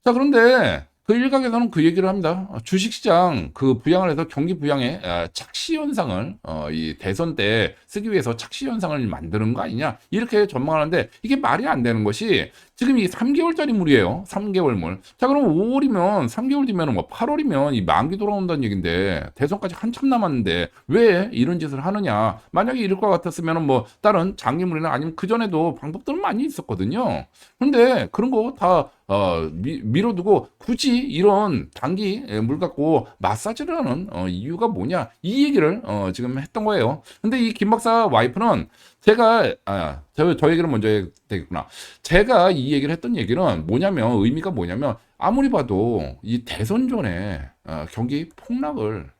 자, 그런데 그 일각에서는 그 얘기를 합니다. 주식시장 부양을 해서 경기 부양에 착시 현상을 이 대선 때 쓰기 위해서 착시 현상을 만드는 거 아니냐 이렇게 전망하는데 이게 말이 안 되는 것이 지금 이 3개월짜리 물이에요. 3개월 물. 자, 그럼 5월이면 3개월 뒤면 뭐 8월이면 이 만기 돌아온다는 얘긴데 대선까지 한참 남았는데 왜 이런 짓을 하느냐. 만약에 이럴 것 같았으면 뭐 다른 장기물이나 아니면 그전에도 방법들은 많이 있었거든요. 근데 그런 거 다 미뤄두고 굳이 이런 단기 물 갖고 마사지를 하는 이유가 뭐냐 이 얘기를 지금 했던 거예요. 근데 이 김 박사 와이프는 저 얘기를 먼저 해야 되겠구나. 제가 이 얘기를 했던 얘기는 뭐냐면 의미가 뭐냐면 아무리 봐도 이 대선 전에 경기 폭락을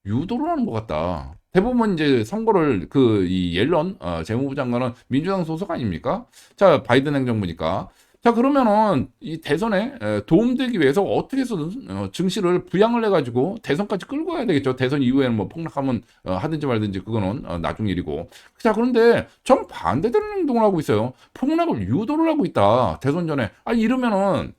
유도를 하는 것 같다. 대부분 이제 선거를 이 옐런 재무부 장관은 민주당 소속 아닙니까? 자, 바이든 행정부니까. 자, 그러면은 이 대선에 도움되기 위해서 어떻게 해서든 증시를 부양을 해가지고 대선까지 끌고 가야 되겠죠. 대선 이후에는 뭐 폭락하면 하든지 말든지 그거는 나중 일이고. 자, 그런데 정 반대되는 행동을 하고 있어요. 폭락을 유도를 하고 있다. 대선 전에. 이러면은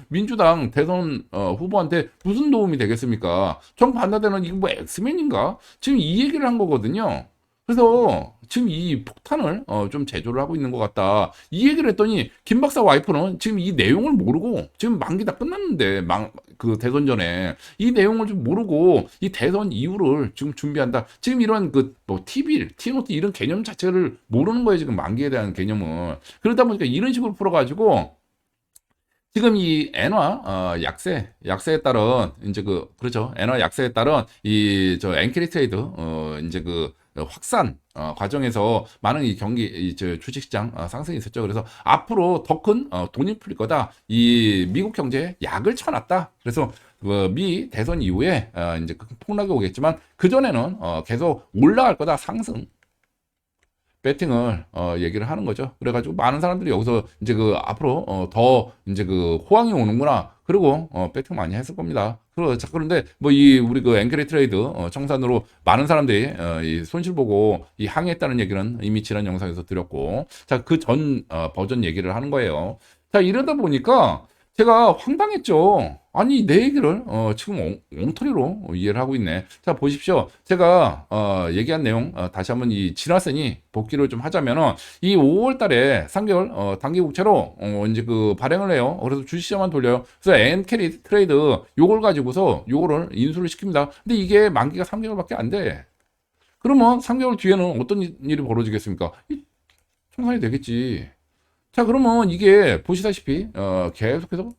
민주당 대선 후보한테 무슨 도움이 되겠습니까? 정 반대되는 이거 뭐 엑스맨인가? 지금 이 얘기를 한 거거든요. 그래서 지금 이 폭탄을 좀 제조를 하고 있는 것 같다. 이 얘기를 했더니 김 박사 와이프는 지금 이 내용을 모르고 지금 만기 다 끝났는데 대선 전에 이 내용을 좀 모르고 이 대선 이후를 지금 준비한다. 지금 이런 뭐 티노트 이런 개념 자체를 모르는 거예요. 지금 만기에 대한 개념은. 그러다 보니까 이런 식으로 풀어가지고 지금 이 엔화 약세에 따른 이제 그렇죠. 엔화 약세에 따른 엔캐리 트레이드 이제 확산 과정에서 많은 이 경기 주식시장 상승이 있었죠. 그래서 앞으로 더 큰 돈이 풀릴 거다. 이 미국 경제에 약을 쳐놨다. 그래서 미 대선 이후에 이제 폭락이 오겠지만 그 전에는 계속 올라갈 거다. 상승. 배팅을 얘기를 하는 거죠. 그래가지고 많은 사람들이 여기서 이제 앞으로 더 이제 호황이 오는구나. 그리고 배팅 많이 했을 겁니다. 그런데 뭐 이 우리 그 앵그리 트레이드 청산으로 많은 사람들이 이 손실 보고 이 항의했다는 얘기는 이미 지난 영상에서 드렸고, 자, 그 전 버전 얘기를 하는 거예요. 자, 이러다 보니까 제가 황당했죠. 아니, 내 얘기를 지금 엉터리로 이해를 하고 있네. 자, 보십시오. 제가 얘기한 내용 다시 한번 이 지나세니 복기를 좀 하자면은, 이 5월 달에 3개월 단기 국채로 이제 그 발행을 해요. 그래서 주식시장만 돌려요. 그래서 엔캐리 트레이드 요걸 가지고서 요거를 인수를 시킵니다. 근데 이게 만기가 3개월밖에 안 돼. 그러면 3개월 뒤에는 어떤 일이 벌어지겠습니까? 청산이 되겠지. 자, 그러면 이게 보시다시피 계속해서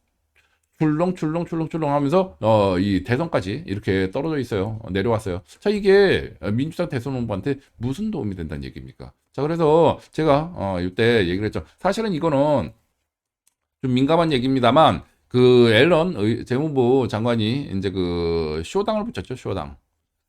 출렁출렁 하면서 이 대선까지 이렇게 떨어져 있어요. 내려왔어요. 자, 이게 민주당 대선 후보한테 무슨 도움이 된다는 얘기입니까? 자, 그래서 제가 이때 얘기를 했죠. 사실은 이거는 좀 민감한 얘기입니다만, 그 앨런 재무부 장관이 이제 그 쇼당을 붙였죠. 쇼당.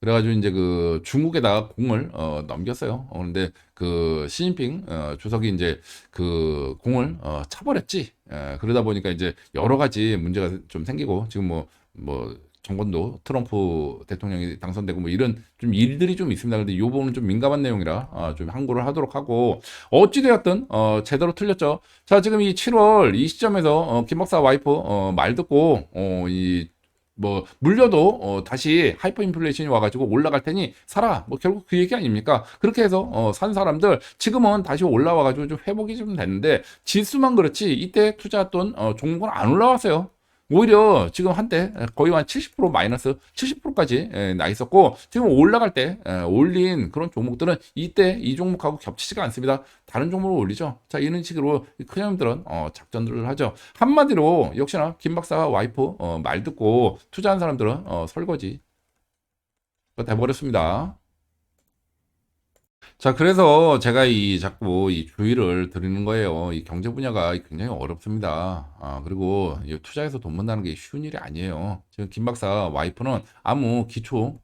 그래가지고 이제 그 중국에다가 공을 넘겼어요. 그런데 그 시진핑 주석이 이제 그 공을 차버렸지. 그러다 보니까 이제 여러 가지 문제가 좀 생기고, 지금 뭐 정권도 트럼프 대통령이 당선되고 뭐 이런 좀 일들이 좀 있습니다. 근데 요 부분은 좀 민감한 내용이라 좀 항고를 하도록 하고, 어찌되었든 제대로 틀렸죠. 자, 지금 이 7월 이 시점에서 김 박사 와이프 말 듣고 이 뭐 물려도 다시 하이퍼 인플레이션이 와가지고 올라갈 테니 사라, 뭐 결국 그 얘기 아닙니까? 그렇게 해서 산 사람들 지금은 다시 올라와가지고 좀 회복이 좀 됐는데, 지수만 그렇지 이때 투자했던 종목은 안 올라왔어요. 오히려 지금 한때 거의 한 70% 마이너스 70%까지 나 있었고, 지금 올라갈 때 올린 그런 종목들은 이때 이 종목하고 겹치지가 않습니다. 다른 종목을 올리죠. 자, 이런 식으로 큰 형님들은 작전들을 하죠. 한마디로 역시나 김 박사 와이프 말 듣고 투자한 사람들은 설거지가 돼버렸습니다. 자, 그래서 제가 자꾸 이 주의를 드리는 거예요. 이 경제 분야가 굉장히 어렵습니다. 그리고 이 투자해서 돈 번다는 게 쉬운 일이 아니에요. 지금 김 박사 와이프는 아무 기초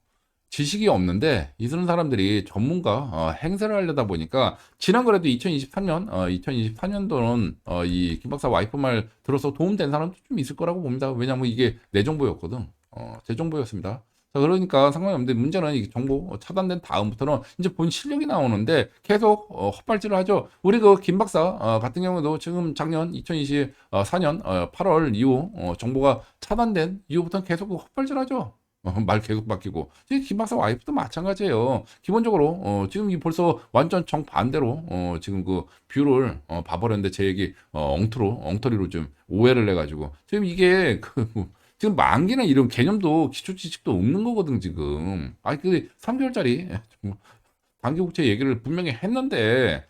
지식이 없는데, 이런 사람들이 전문가 행세를 하려다 보니까, 지난 그래도 2023년, 2024년도는 이 김 박사 와이프 말 들어서 도움된 사람도 좀 있을 거라고 봅니다. 왜냐면 이게 내 정보였거든. 제 정보였습니다. 자, 그러니까 상관이 없는데, 문제는 이 정보 차단된 다음부터는 이제 본 실력이 나오는데 계속 헛발질을 하죠. 우리 그 김 박사 같은 경우도 지금 작년 2024년 8월 이후 정보가 차단된 이후부터는 계속 헛발질하죠. 말 계속 바뀌고. 지금 김 박사 와이프도 마찬가지예요. 기본적으로 지금 이 벌써 완전 정반대로 지금 그 뷰를 봐버렸는데, 제 얘기 엉터리로 좀 오해를 해가지고, 지금 이게 그 지금 만기나 이런 개념도 기초 지식도 없는 거거든 지금. 아니 그 3개월짜리 단기 국채 얘기를 분명히 했는데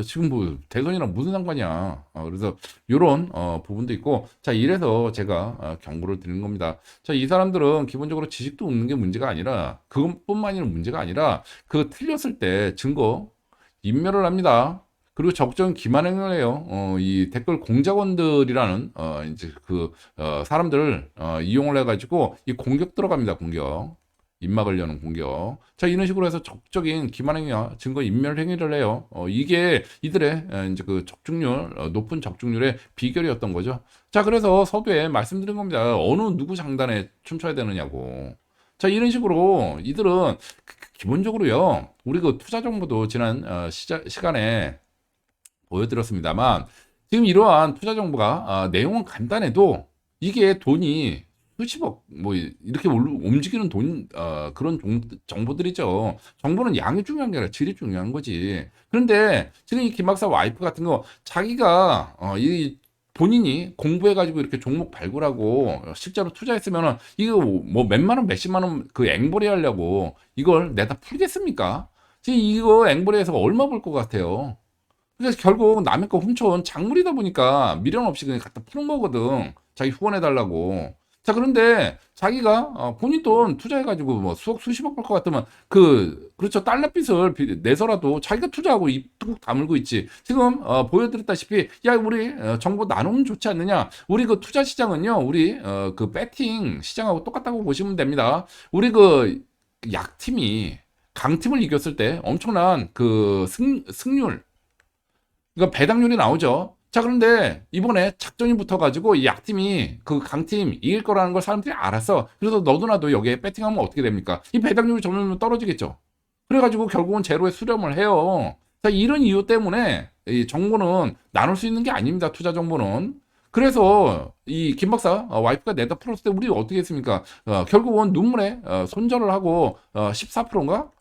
지금 뭐 대선이랑 무슨 상관이야. 그래서 이런 부분도 있고, 자, 이래서 제가 경고를 드리는 겁니다. 자, 이 사람들은 기본적으로 지식도 없는 게 문제가 아니라, 그것뿐만이 문제가 아니라, 그 틀렸을 때 증거 인멸을 합니다. 그리고 적정 기만행을 해요. 이 댓글 공작원들이라는 이제 그 사람들을 이용을 해가지고 이 공격 들어갑니다. 공격. 입막을 여는 공격. 자, 이런 식으로 해서 적적인 기만행위와 증거 인멸 행위를 해요. 이게 이들의 이제 그 적중률, 높은 적중률의 비결이었던 거죠. 자, 그래서 서두에 말씀드린 겁니다. 어느 누구 장단에 춤춰야 되느냐고. 자, 이런 식으로 이들은 기본적으로요, 우리 그 투자 정보도 지난 시간에 보여드렸습니다만, 지금 이러한 투자 정보가 내용은 간단해도 이게 돈이 수십억 뭐 이렇게 움직이는 돈 그런 정보들이죠. 정보는 양이 중요한 게 아니라 질이 중요한 거지. 그런데 지금 이 김 박사 와이프 같은 거, 자기가 이 본인이 공부해가지고 이렇게 종목 발굴하고 실제로 투자했으면은 이거 뭐 몇만 원 몇십만 원 그 앵벌이 하려고 이걸 내다 풀겠습니까? 지금 이거 앵벌이해서 얼마 벌 것 같아요? 그래서 결국 남의 거 훔쳐온 작물이다 보니까 미련 없이 그냥 갖다 푸는 거거든. 자기 후원해달라고. 자, 그런데 자기가 본인 돈 투자해가지고 뭐 수십억 벌 것 같으면 그렇죠. 달러빚을 내서라도 자기가 투자하고 입 뚝 다물고 있지. 지금 보여드렸다시피, 야, 우리 정보 나누면 좋지 않느냐. 우리 그 투자 시장은요, 우리 그 배팅 시장하고 똑같다고 보시면 됩니다. 우리 그 약팀이 강팀을 이겼을 때 엄청난 그 승률, 그러니까 배당률이 나오죠. 자, 그런데 이번에 작전이 붙어가지고 이 약팀이 그 강팀 이길 거라는 걸 사람들이 알았어. 그래서 너도 나도 여기에 배팅하면 어떻게 됩니까? 이 배당률이 점점 떨어지겠죠. 그래가지고 결국은 제로에 수렴을 해요. 자, 이런 이유 때문에 이 정보는 나눌 수 있는 게 아닙니다. 투자 정보는. 그래서 이 김 박사 와이프가 내다 풀었을 때 우리 어떻게 했습니까? 결국은 눈물에 손절을 하고 14%인가?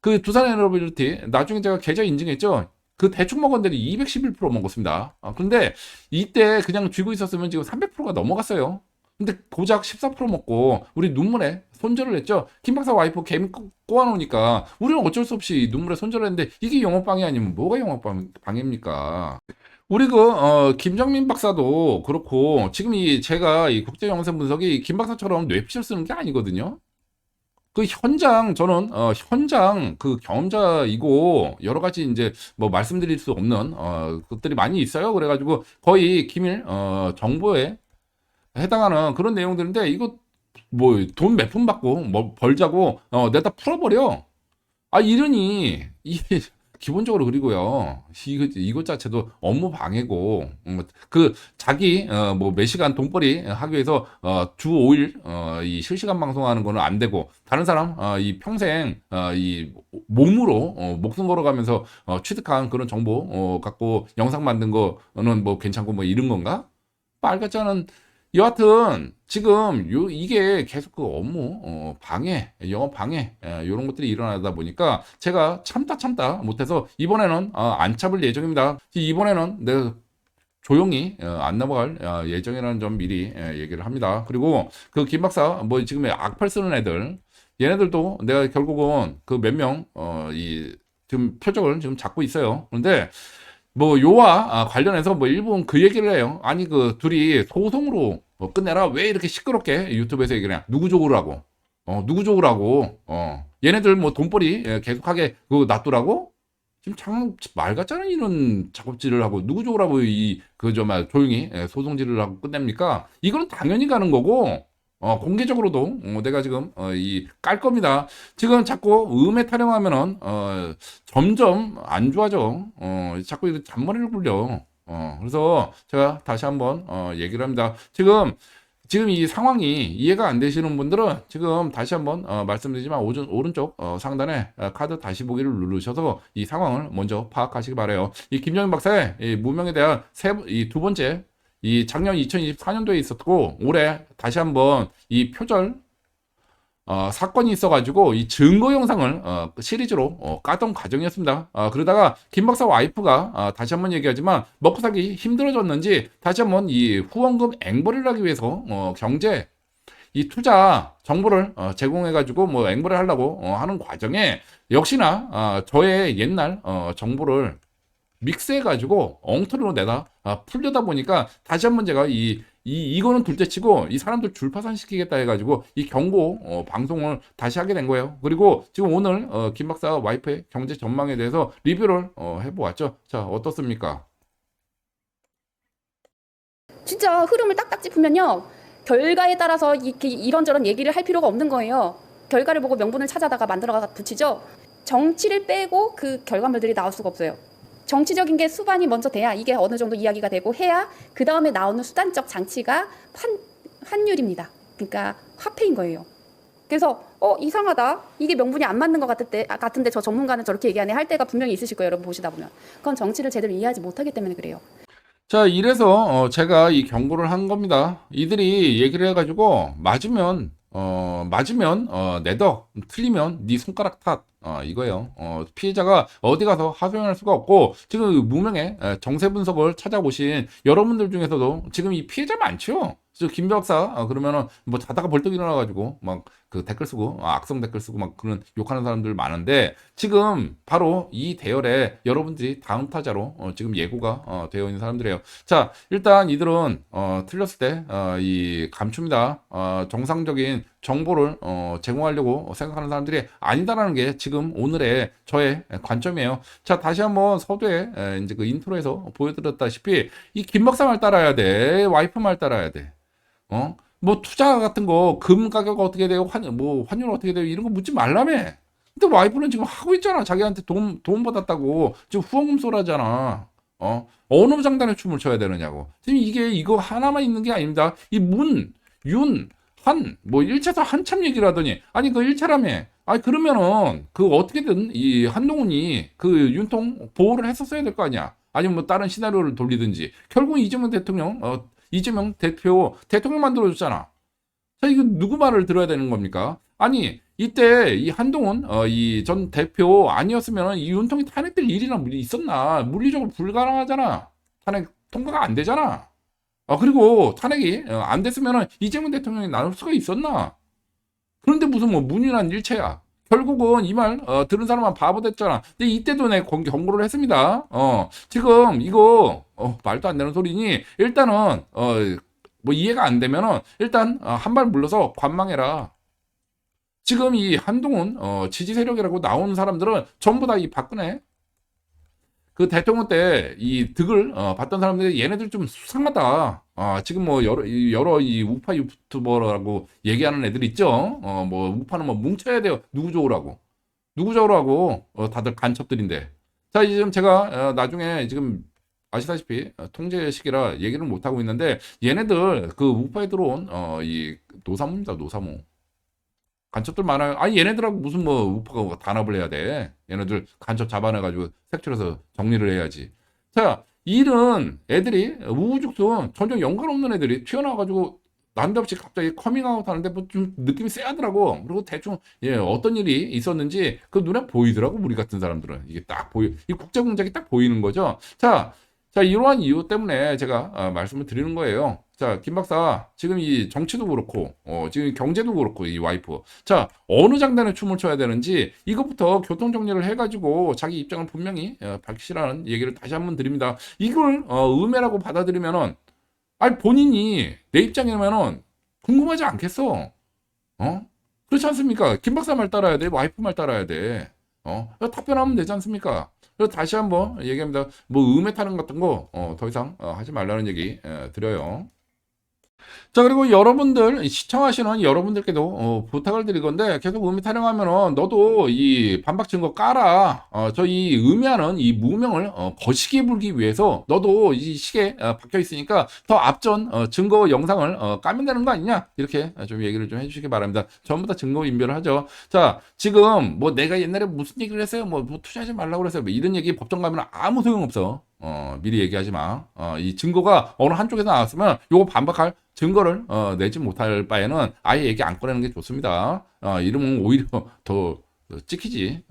그 두산 에너빌리티 나중에 제가 계좌 인증했죠. 그 대충 먹었는데 211% 먹었습니다. 근데 이때 그냥 쥐고 있었으면 지금 300%가 넘어갔어요. 근데 고작 14% 먹고 우리 눈물에 손절을 했죠. 김 박사 와이프 개미 꼬아놓으니까 우리는 어쩔 수 없이 눈물에 손절을 했는데 이게 영업방해 아니면 뭐가 영업방해입니까? 우리 김정민 박사도 그렇고 지금 제가 이 국제 영상 분석이 김 박사처럼 뇌피셜 쓰는 게 아니거든요. 그 현장 저는 현장 그 경험자이고 여러 가지 이제 뭐 말씀드릴 수 없는 것들이 많이 있어요. 그래가지고 거의 기밀 정보에 해당하는 그런 내용들인데 이거 뭐 돈 몇 푼 받고 뭐 벌자고 내다 풀어버려. 이러니 기본적으로 그리고요. 이것 자체도 업무 방해고 그 자기 뭐 몇 시간 돈벌이 하기 위해서 주 5일 이 실시간 방송하는 거는 안 되고 다른 사람 이 평생 이 몸으로 목숨 걸어가면서 취득한 그런 정보 갖고 영상 만든 거는 뭐 괜찮고 뭐 이런 건가? 빨갛지 않은 여하튼 지금 이게 계속 그 업무 방해, 영업 방해 이런 것들이 일어나다 보니까 제가 참다 못해서 이번에는 안 참을 예정입니다. 이번에는 내가 조용히 안 넘어갈 예정이라는 점 미리 얘기를 합니다. 그리고 그 김 박사 뭐 지금 악플 쓰는 애들 얘네들도 내가 결국은 그 몇 명 이 지금 표적을 지금 잡고 있어요. 그런데 뭐 요와 관련해서 뭐 일본 그 얘기를 해요. 아니 그 둘이 소송으로 끝내라. 왜 이렇게 시끄럽게 유튜브에서 얘기를 해? 누구 좋으라고? 누구 좋으라고? 얘네들 뭐 돈벌이 계속하게 그거 놔두라고? 지금 참 말 같잖아 이런 작업질을 하고 누구 좋으라고 말 조용히 소송질을 하고 끝냅니까? 이거는 당연히 가는 거고 공개적으로도 내가 지금 이 깔 겁니다. 지금 자꾸 음에 타령하면은 점점 안 좋아져. 자꾸 이렇게 잔머리를 굴려. 그래서 제가 다시 한번 얘기를 합니다. 지금 이 상황이 이해가 안 되시는 분들은 지금 다시 한번 말씀드리지만 오른쪽 상단에 카드 다시 보기를 누르셔서 이 상황을 먼저 파악하시기 바라요. 이 김정인 박사의 이 무명에 대한 이 두 번째 이 작년 2024년도에 있었고 올해 다시 한번 이 표절 사건이 있어가지고 이 증거 영상을 시리즈로 까던 과정이었습니다. 그러다가 김 박사 와이프가 다시 한번 얘기하지만 먹고 살기 힘들어졌는지 다시 한번 이 후원금 앵벌이를 하기 위해서 경제 이 투자 정보를 제공해가지고 뭐 앵벌을 하려고 하는 과정에 역시나 저의 옛날 정보를 믹스해가지고 엉터리로 내다 풀려다 보니까 다시 한번 제가 이거는 둘째치고 이 사람들 줄파산 시키겠다 해가지고 이 경고 방송을 다시 하게 된 거예요. 그리고 지금 오늘 김 박사 와이프의 경제 전망에 대해서 리뷰를 해보았죠. 자, 어떻습니까? 진짜 흐름을 딱딱 짚으면요. 결과에 따라서 이렇게 이런저런 얘기를 할 필요가 없는 거예요. 결과를 보고 명분을 찾아다가 만들어가 붙이죠. 정치를 빼고 그 결과물들이 나올 수가 없어요. 정치적인 게 수반이 먼저 돼야 이게 어느 정도 이야기가 되고 해야 그 다음에 나오는 수단적 장치가 환율입니다. 그러니까 화폐인 거예요. 그래서 이상하다. 이게 명분이 안 맞는 것 같은데 저 전문가는 저렇게 얘기하네 할 때가 분명히 있으실 거예요. 여러분 보시다 보면. 그건 정치를 제대로 이해하지 못하기 때문에 그래요. 자, 이래서 제가 이 경고를 한 겁니다. 이들이 얘기를 해가지고 맞으면 내 덕, 틀리면 네 손가락 탓 이거예요. 피해자가 어디 가서 하소연할 수가 없고 지금 무명의 정세 분석을 찾아보신 여러분들 중에서도 지금 이 피해자 많죠. 김 박사 그러면은 뭐 자다가 벌떡 일어나가지고 막 그 댓글 쓰고 악성 댓글 쓰고 막 그런 욕하는 사람들 많은데 지금 바로 이 대열에 여러분들이 다음 타자로 지금 예고가 되어 있는 사람들이에요. 자, 일단 이들은 틀렸을 때 이 감춥니다. 정상적인 정보를 제공하려고 생각하는 사람들이 아니다라는 게 지금 오늘의 저의 관점이에요. 자, 다시 한번 서두에 이제 그 인트로에서 보여드렸다시피 이 김 박사 말 따라야 돼. 와이프 말 따라야 돼. 뭐 투자 같은 거 금 가격 어떻게 돼요? 환율 어떻게 돼요? 이런 거 묻지 말라며. 근데 와이프는 지금 하고 있잖아. 자기한테 돈 받았다고 지금 후원금 쏘라잖아. 어느 장단에 춤을 춰야 되느냐고. 지금 이거 하나만 있는 게 아닙니다. 이 문, 윤, 한, 뭐 일체에서 한참 얘기를 하더니, 아니 그 일체라며. 아니 그러면은 그 어떻게든 이 한동훈이 그 윤통 보호를 했었어야 될 거 아니야. 아니면 뭐 다른 시나리오를 돌리든지. 결국 이재명 대통령, 이재명 대통령 만들어줬잖아. 자, 이거 누구 말을 들어야 되는 겁니까? 아니, 이때 이 한동훈, 이 전 대표 아니었으면 이 윤통이 탄핵될 일이나 있었나? 물리적으로 불가능하잖아. 탄핵 통과가 안 되잖아. 그리고 탄핵이 안 됐으면 이재명 대통령이 나올 수가 있었나? 그런데 무슨 뭐 문인한 일체야. 결국은 이 말 들은 사람은 바보 됐잖아. 근데 이때도 내 경고를 했습니다. 지금 이거 말도 안 되는 소리니 일단은 뭐 이해가 안 되면은 일단 한 발 물러서 관망해라. 지금 이 한동훈 지지 세력이라고 나오는 사람들은 전부 다 이 박근혜 그 대통령 때 이 득을 봤던 사람들이 얘네들 좀 수상하다. 지금 뭐 여러 이 우파 유튜버라고 얘기하는 애들 있죠. 뭐 우파는 뭐 뭉쳐야 돼요. 누구 좋으라고. 누구 좋으라고 다들 간첩들인데. 자, 이제 좀 제가 나중에 지금 아시다시피 통제 시기라 얘기를 못 하고 있는데 얘네들 그 우파에 들어온 이 노사모입니다. 노사모. 간첩들 많아요. 아니 얘네들하고 무슨 뭐 우파가 단합을 해야 돼. 얘네들 간첩 잡아내가지고 색출해서 정리를 해야지. 자, 이런 애들이 우후죽순 전혀 연관 없는 애들이 튀어나와가지고 난데없이 갑자기 커밍아웃 하는데 뭐 좀 느낌이 쎄하더라고. 그리고 대충 어떤 일이 있었는지 그 눈에 보이더라고. 우리 같은 사람들은 이게 딱 이 국제 공작이 딱 보이는 거죠. 자, 이러한 이유 때문에 제가 말씀을 드리는 거예요. 자, 김 박사, 지금 이 정치도 그렇고, 지금 경제도 그렇고, 이 와이프. 자, 어느 장단에 춤을 춰야 되는지, 이것부터 교통정리를 해가지고 자기 입장을 분명히 밝히시라는 얘기를 다시 한번 드립니다. 이걸, 음해라고 받아들이면은, 아니, 본인이 내 입장이면은 궁금하지 않겠어. 그렇지 않습니까? 김 박사 말 따라야 돼, 와이프 말 따라야 돼. 답변하면 되지 않습니까? 그래서 다시 한번 얘기합니다. 뭐 음해 타령 같은 거 더 이상 하지 말라는 얘기 드려요. 자, 그리고 여러분들 시청하시는 여러분들께도 부탁을 드릴 건데 계속 음해 타령하면은 너도 이 반박 증거 깔아. 저 이 음해하는 이 무명을 거시기에 불기 위해서 너도 이 시계에 박혀 있으니까 더 앞전 증거 영상을 까면 되는 거 아니냐? 이렇게 좀 얘기를 좀 해주시기 바랍니다. 전부 다 증거 인멸을 하죠. 자, 지금 뭐 내가 옛날에 무슨 얘기를 했어요? 뭐 투자하지 말라고 그랬어요. 뭐 이런 얘기 법정 가면 아무 소용 없어. 미리 얘기하지 마. 이 증거가 어느 한쪽에서 나왔으면 요거 반박할 증거를 내지 못할 바에는 아예 얘기 안 꺼내는 게 좋습니다. 이러면 오히려 더 찍히지.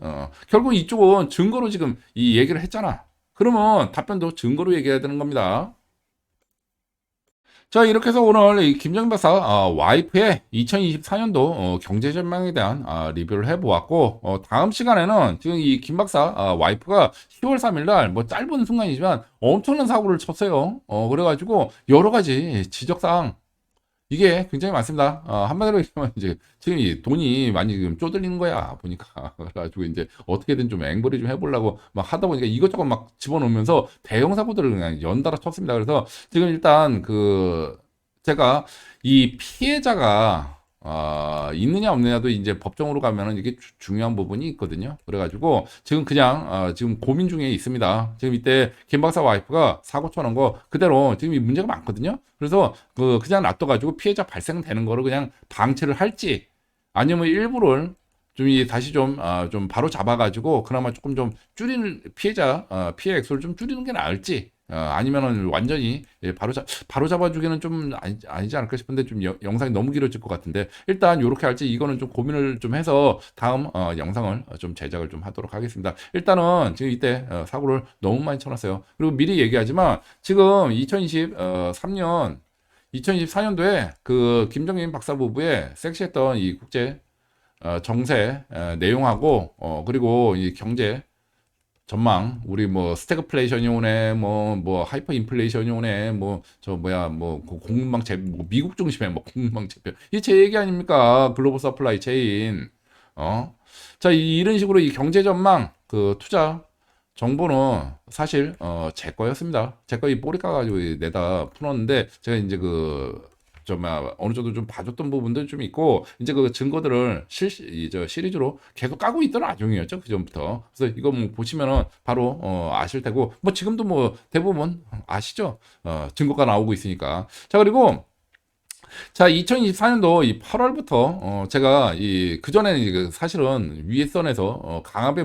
결국 이쪽은 증거로 지금 이 얘기를 했잖아. 그러면 답변도 증거로 얘기해야 되는 겁니다. 자, 이렇게 해서 오늘 이 김정인 박사 와이프의 2024년도 경제 전망에 대한 리뷰를 해보았고, 다음 시간에는 지금 이 김 박사 와이프가 10월 3일 날 뭐 짧은 순간이지만 엄청난 사고를 쳤어요. 그래가지고 여러 가지 지적사항 이게 굉장히 많습니다. 한마디로 얘기하면 이제 지금 이 돈이 많이 지금 쪼들리는 거야 보니까. 그래가지고 이제 어떻게든 좀 앵벌이 좀 해보려고 막 하다 보니까 이것저것 막 집어넣으면서 대형 사고들을 그냥 연달아 쳤습니다. 그래서 지금 일단 제가 이 피해자가 있느냐 없느냐도 이제 법정으로 가면은 이게 중요한 부분이 있거든요. 그래가지고 지금 그냥 지금 고민 중에 있습니다. 지금 이때 김 박사 와이프가 사고 쳐놓은 거 그대로 지금 이 문제가 많거든요. 그래서 그냥 놔둬가지고 피해자 발생되는 거를 그냥 방치를 할지 아니면 일부를 다시 좀 바로 잡아가지고 그나마 조금 좀 줄이는 피해 액수를 좀 줄이는 게 나을지 아니면은 완전히 바로 잡아주기는 좀 아니지 않을까 싶은데 좀 영상이 너무 길어질 것 같은데 일단 요렇게 할지 이거는 좀 고민을 좀 해서 다음 영상을 좀 제작을 좀 하도록 하겠습니다. 일단은 지금 이때 사고를 너무 많이 쳐놨어요. 그리고 미리 얘기하지만 지금 2024년도에 그 김정인 박사 부부의 섹시했던 이 국제 정세 내용하고 그리고 이 경제 전망 우리 뭐 스태그플레이션이 오네 뭐 하이퍼 인플레이션이 오네 뭐 공급망 뭐 미국 중심의 뭐 공급망 재편 이게 제 얘기 아닙니까? 글로벌 서플라이 체인 자 이런 식으로 이 경제 전망 그 투자 정보는 사실 제 거였습니다. 제 거 이 뿌리 까가지고 내다 풀었는데 제가 이제 좀 어느 정도 좀 봐줬던 부분도 좀 있고 이제 그 증거들을 시리즈로 계속 까고 있던 와중이었죠. 그 전부터. 그래서 이거 뭐 보시면은 바로 아실 테고 뭐 지금도 뭐 대부분 아시죠? 증거가 나오고 있으니까. 자, 그리고 자, 2024년도 이 8월부터 제가 이 그전에는 사실은 위에선에서 강압에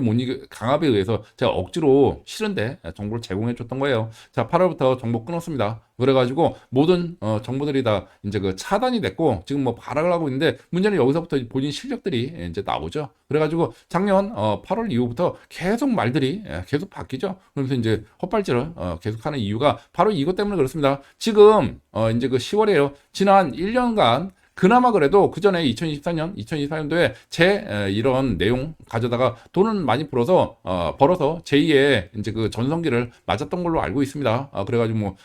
의해서 제가 억지로 싫은데 정보를 제공해 줬던 거예요. 자, 8월부터 정보 끊었습니다. 그래가지고 모든 정보들이 다 이제 그 차단이 됐고 지금 뭐 발악을 하고 있는데 문제는 여기서부터 본인 실력들이 이제 나오죠. 그래가지고 작년 8월 이후부터 계속 말들이 계속 바뀌죠. 그러면서 이제 헛발질을 계속하는 이유가 바로 이것 때문에 그렇습니다. 지금 이제 그 10월이에요. 지난 1년간 그나마 그래도 그 전에 2024년도에 제 이런 내용 가져다가 돈을 많이 벌어서 제2의 이제 그 전성기를 맞았던 걸로 알고 있습니다. 그래가지고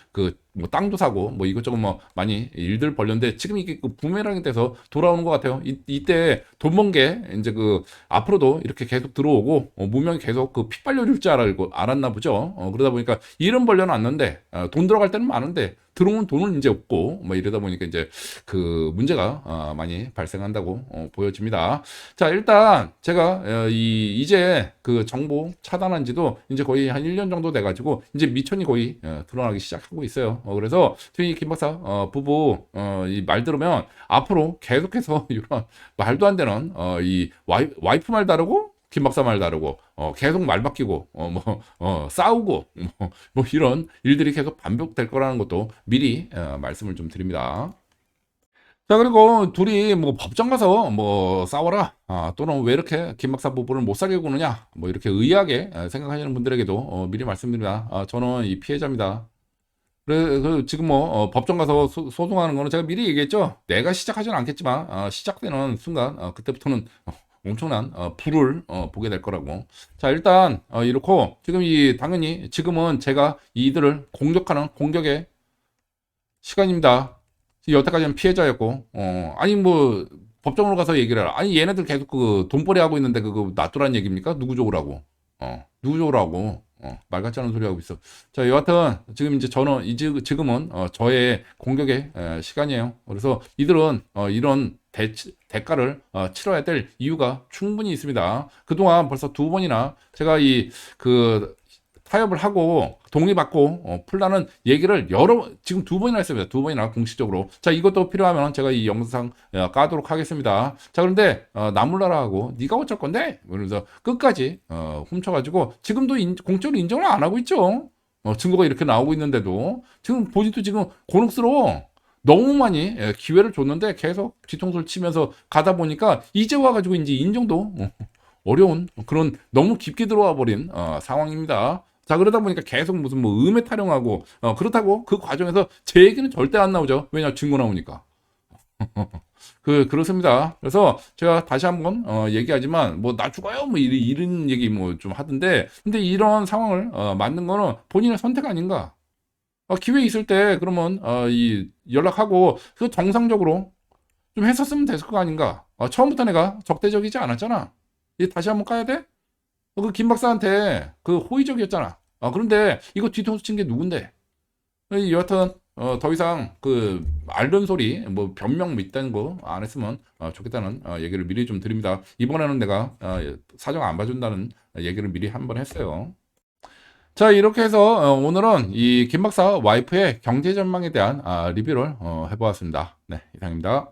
뭐 땅도 사고 뭐 이것저것 뭐 많이 일들 벌렸는데 지금 이게 그 부메랑이 돼서 돌아오는 것 같아요. 이때 돈 번 게 이제 그 앞으로도 이렇게 계속 들어오고 무명이 계속 그 피 빨려줄 줄 알았나 보죠. 그러다 보니까 일은 벌려놨는데 돈 들어갈 때는 많은데 들어오는 돈은 이제 없고 뭐 이러다 보니까 이제 그 문제가 많이 발생한다고 보여집니다. 자, 일단 제가 이제 그 정보 차단한 지도 이제 거의 한 1년 정도 돼가지고 이제 미천이 거의 드러나기 시작하고 있어요. 그래서 저희 김 박사 부부 이 말 들으면 앞으로 계속해서 이런 말도 안 되는 이 와이프 말 다르고 김 박사 말 다르고 계속 말 바뀌고 싸우고 뭐 이런 일들이 계속 반복될 거라는 것도 미리 말씀을 좀 드립니다. 자, 그리고 둘이 뭐 법정 가서 뭐 싸워라 또는 왜 이렇게 김 박사 부부를 못 살게 구느냐 뭐 이렇게 의아하게 생각하시는 분들에게도 미리 말씀드립니다. 저는 이 피해자입니다. 지금 뭐 법정 가서 소송하는 거는 제가 미리 얘기했죠. 내가 시작하지는 않겠지만 시작되는 순간 그때부터는 엄청난 불을 보게 될 거라고. 자, 일단 이렇고 지금 당연히 지금은 제가 이들을 공격하는 공격의 시간입니다. 여태까지는 피해자였고 아니 뭐 법정으로 가서 얘기를 해라. 아니 얘네들 계속 그 돈벌이 하고 있는데 그거 놔두라는 얘기입니까? 누구 쪽으라고? 누구 쪽으라고? 말 같지 않은 소리 하고 있어. 자, 여하튼 지금 이제 저는 지금은 저의 공격의 시간이에요. 그래서 이들은 이런 대가를 치러야 될 이유가 충분히 있습니다. 그동안 벌써 2번이나 제가 그 타협을 하고 동의받고 풀라는 얘기를 지금 2번이나 했습니다. 2번이나 공식적으로. 자, 이것도 필요하면 제가 이 영상 까도록 하겠습니다. 자, 그런데 나몰라라하고 네가 어쩔 건데? 그러면서 끝까지 훔쳐가지고 지금도 공적으로 인정을 안 하고 있죠. 증거가 이렇게 나오고 있는데도 지금 본인도 지금 곤혹스러워. 너무 많이 기회를 줬는데 계속 뒤통수를 치면서 가다 보니까 이제 와가지고 이제 인정도 어려운 그런 너무 깊게 들어와 버린 상황입니다. 자, 그러다 보니까 계속 무슨 뭐 음해 타령하고 그렇다고 그 과정에서 제 얘기는 절대 안 나오죠. 왜냐, 증거 나오니까. 그렇습니다. 그래서 제가 다시 한번 얘기하지만 뭐 나 죽어요 뭐 이런 얘기 뭐 좀 하던데 근데 이런 상황을 만든 거는 본인의 선택 아닌가? 기회 있을 때 그러면 이 연락하고 그 정상적으로 좀 했었으면 됐을 거 아닌가? 처음부터 내가 적대적이지 않았잖아. 다시 한번 까야 돼? 그 김 박사한테 그 호의적이었잖아. 그런데 이거 뒤통수 친 게 누군데? 여하튼 더 이상 그 알던 소리 뭐 변명 뭐 있다는 거 안 했으면 좋겠다는 얘기를 미리 좀 드립니다. 이번에는 내가 사정 안 봐준다는 얘기를 미리 한번 했어요. 자, 이렇게 해서 오늘은 이 김 박사 와이프의 경제 전망에 대한 리뷰를 해보았습니다. 네, 이상입니다.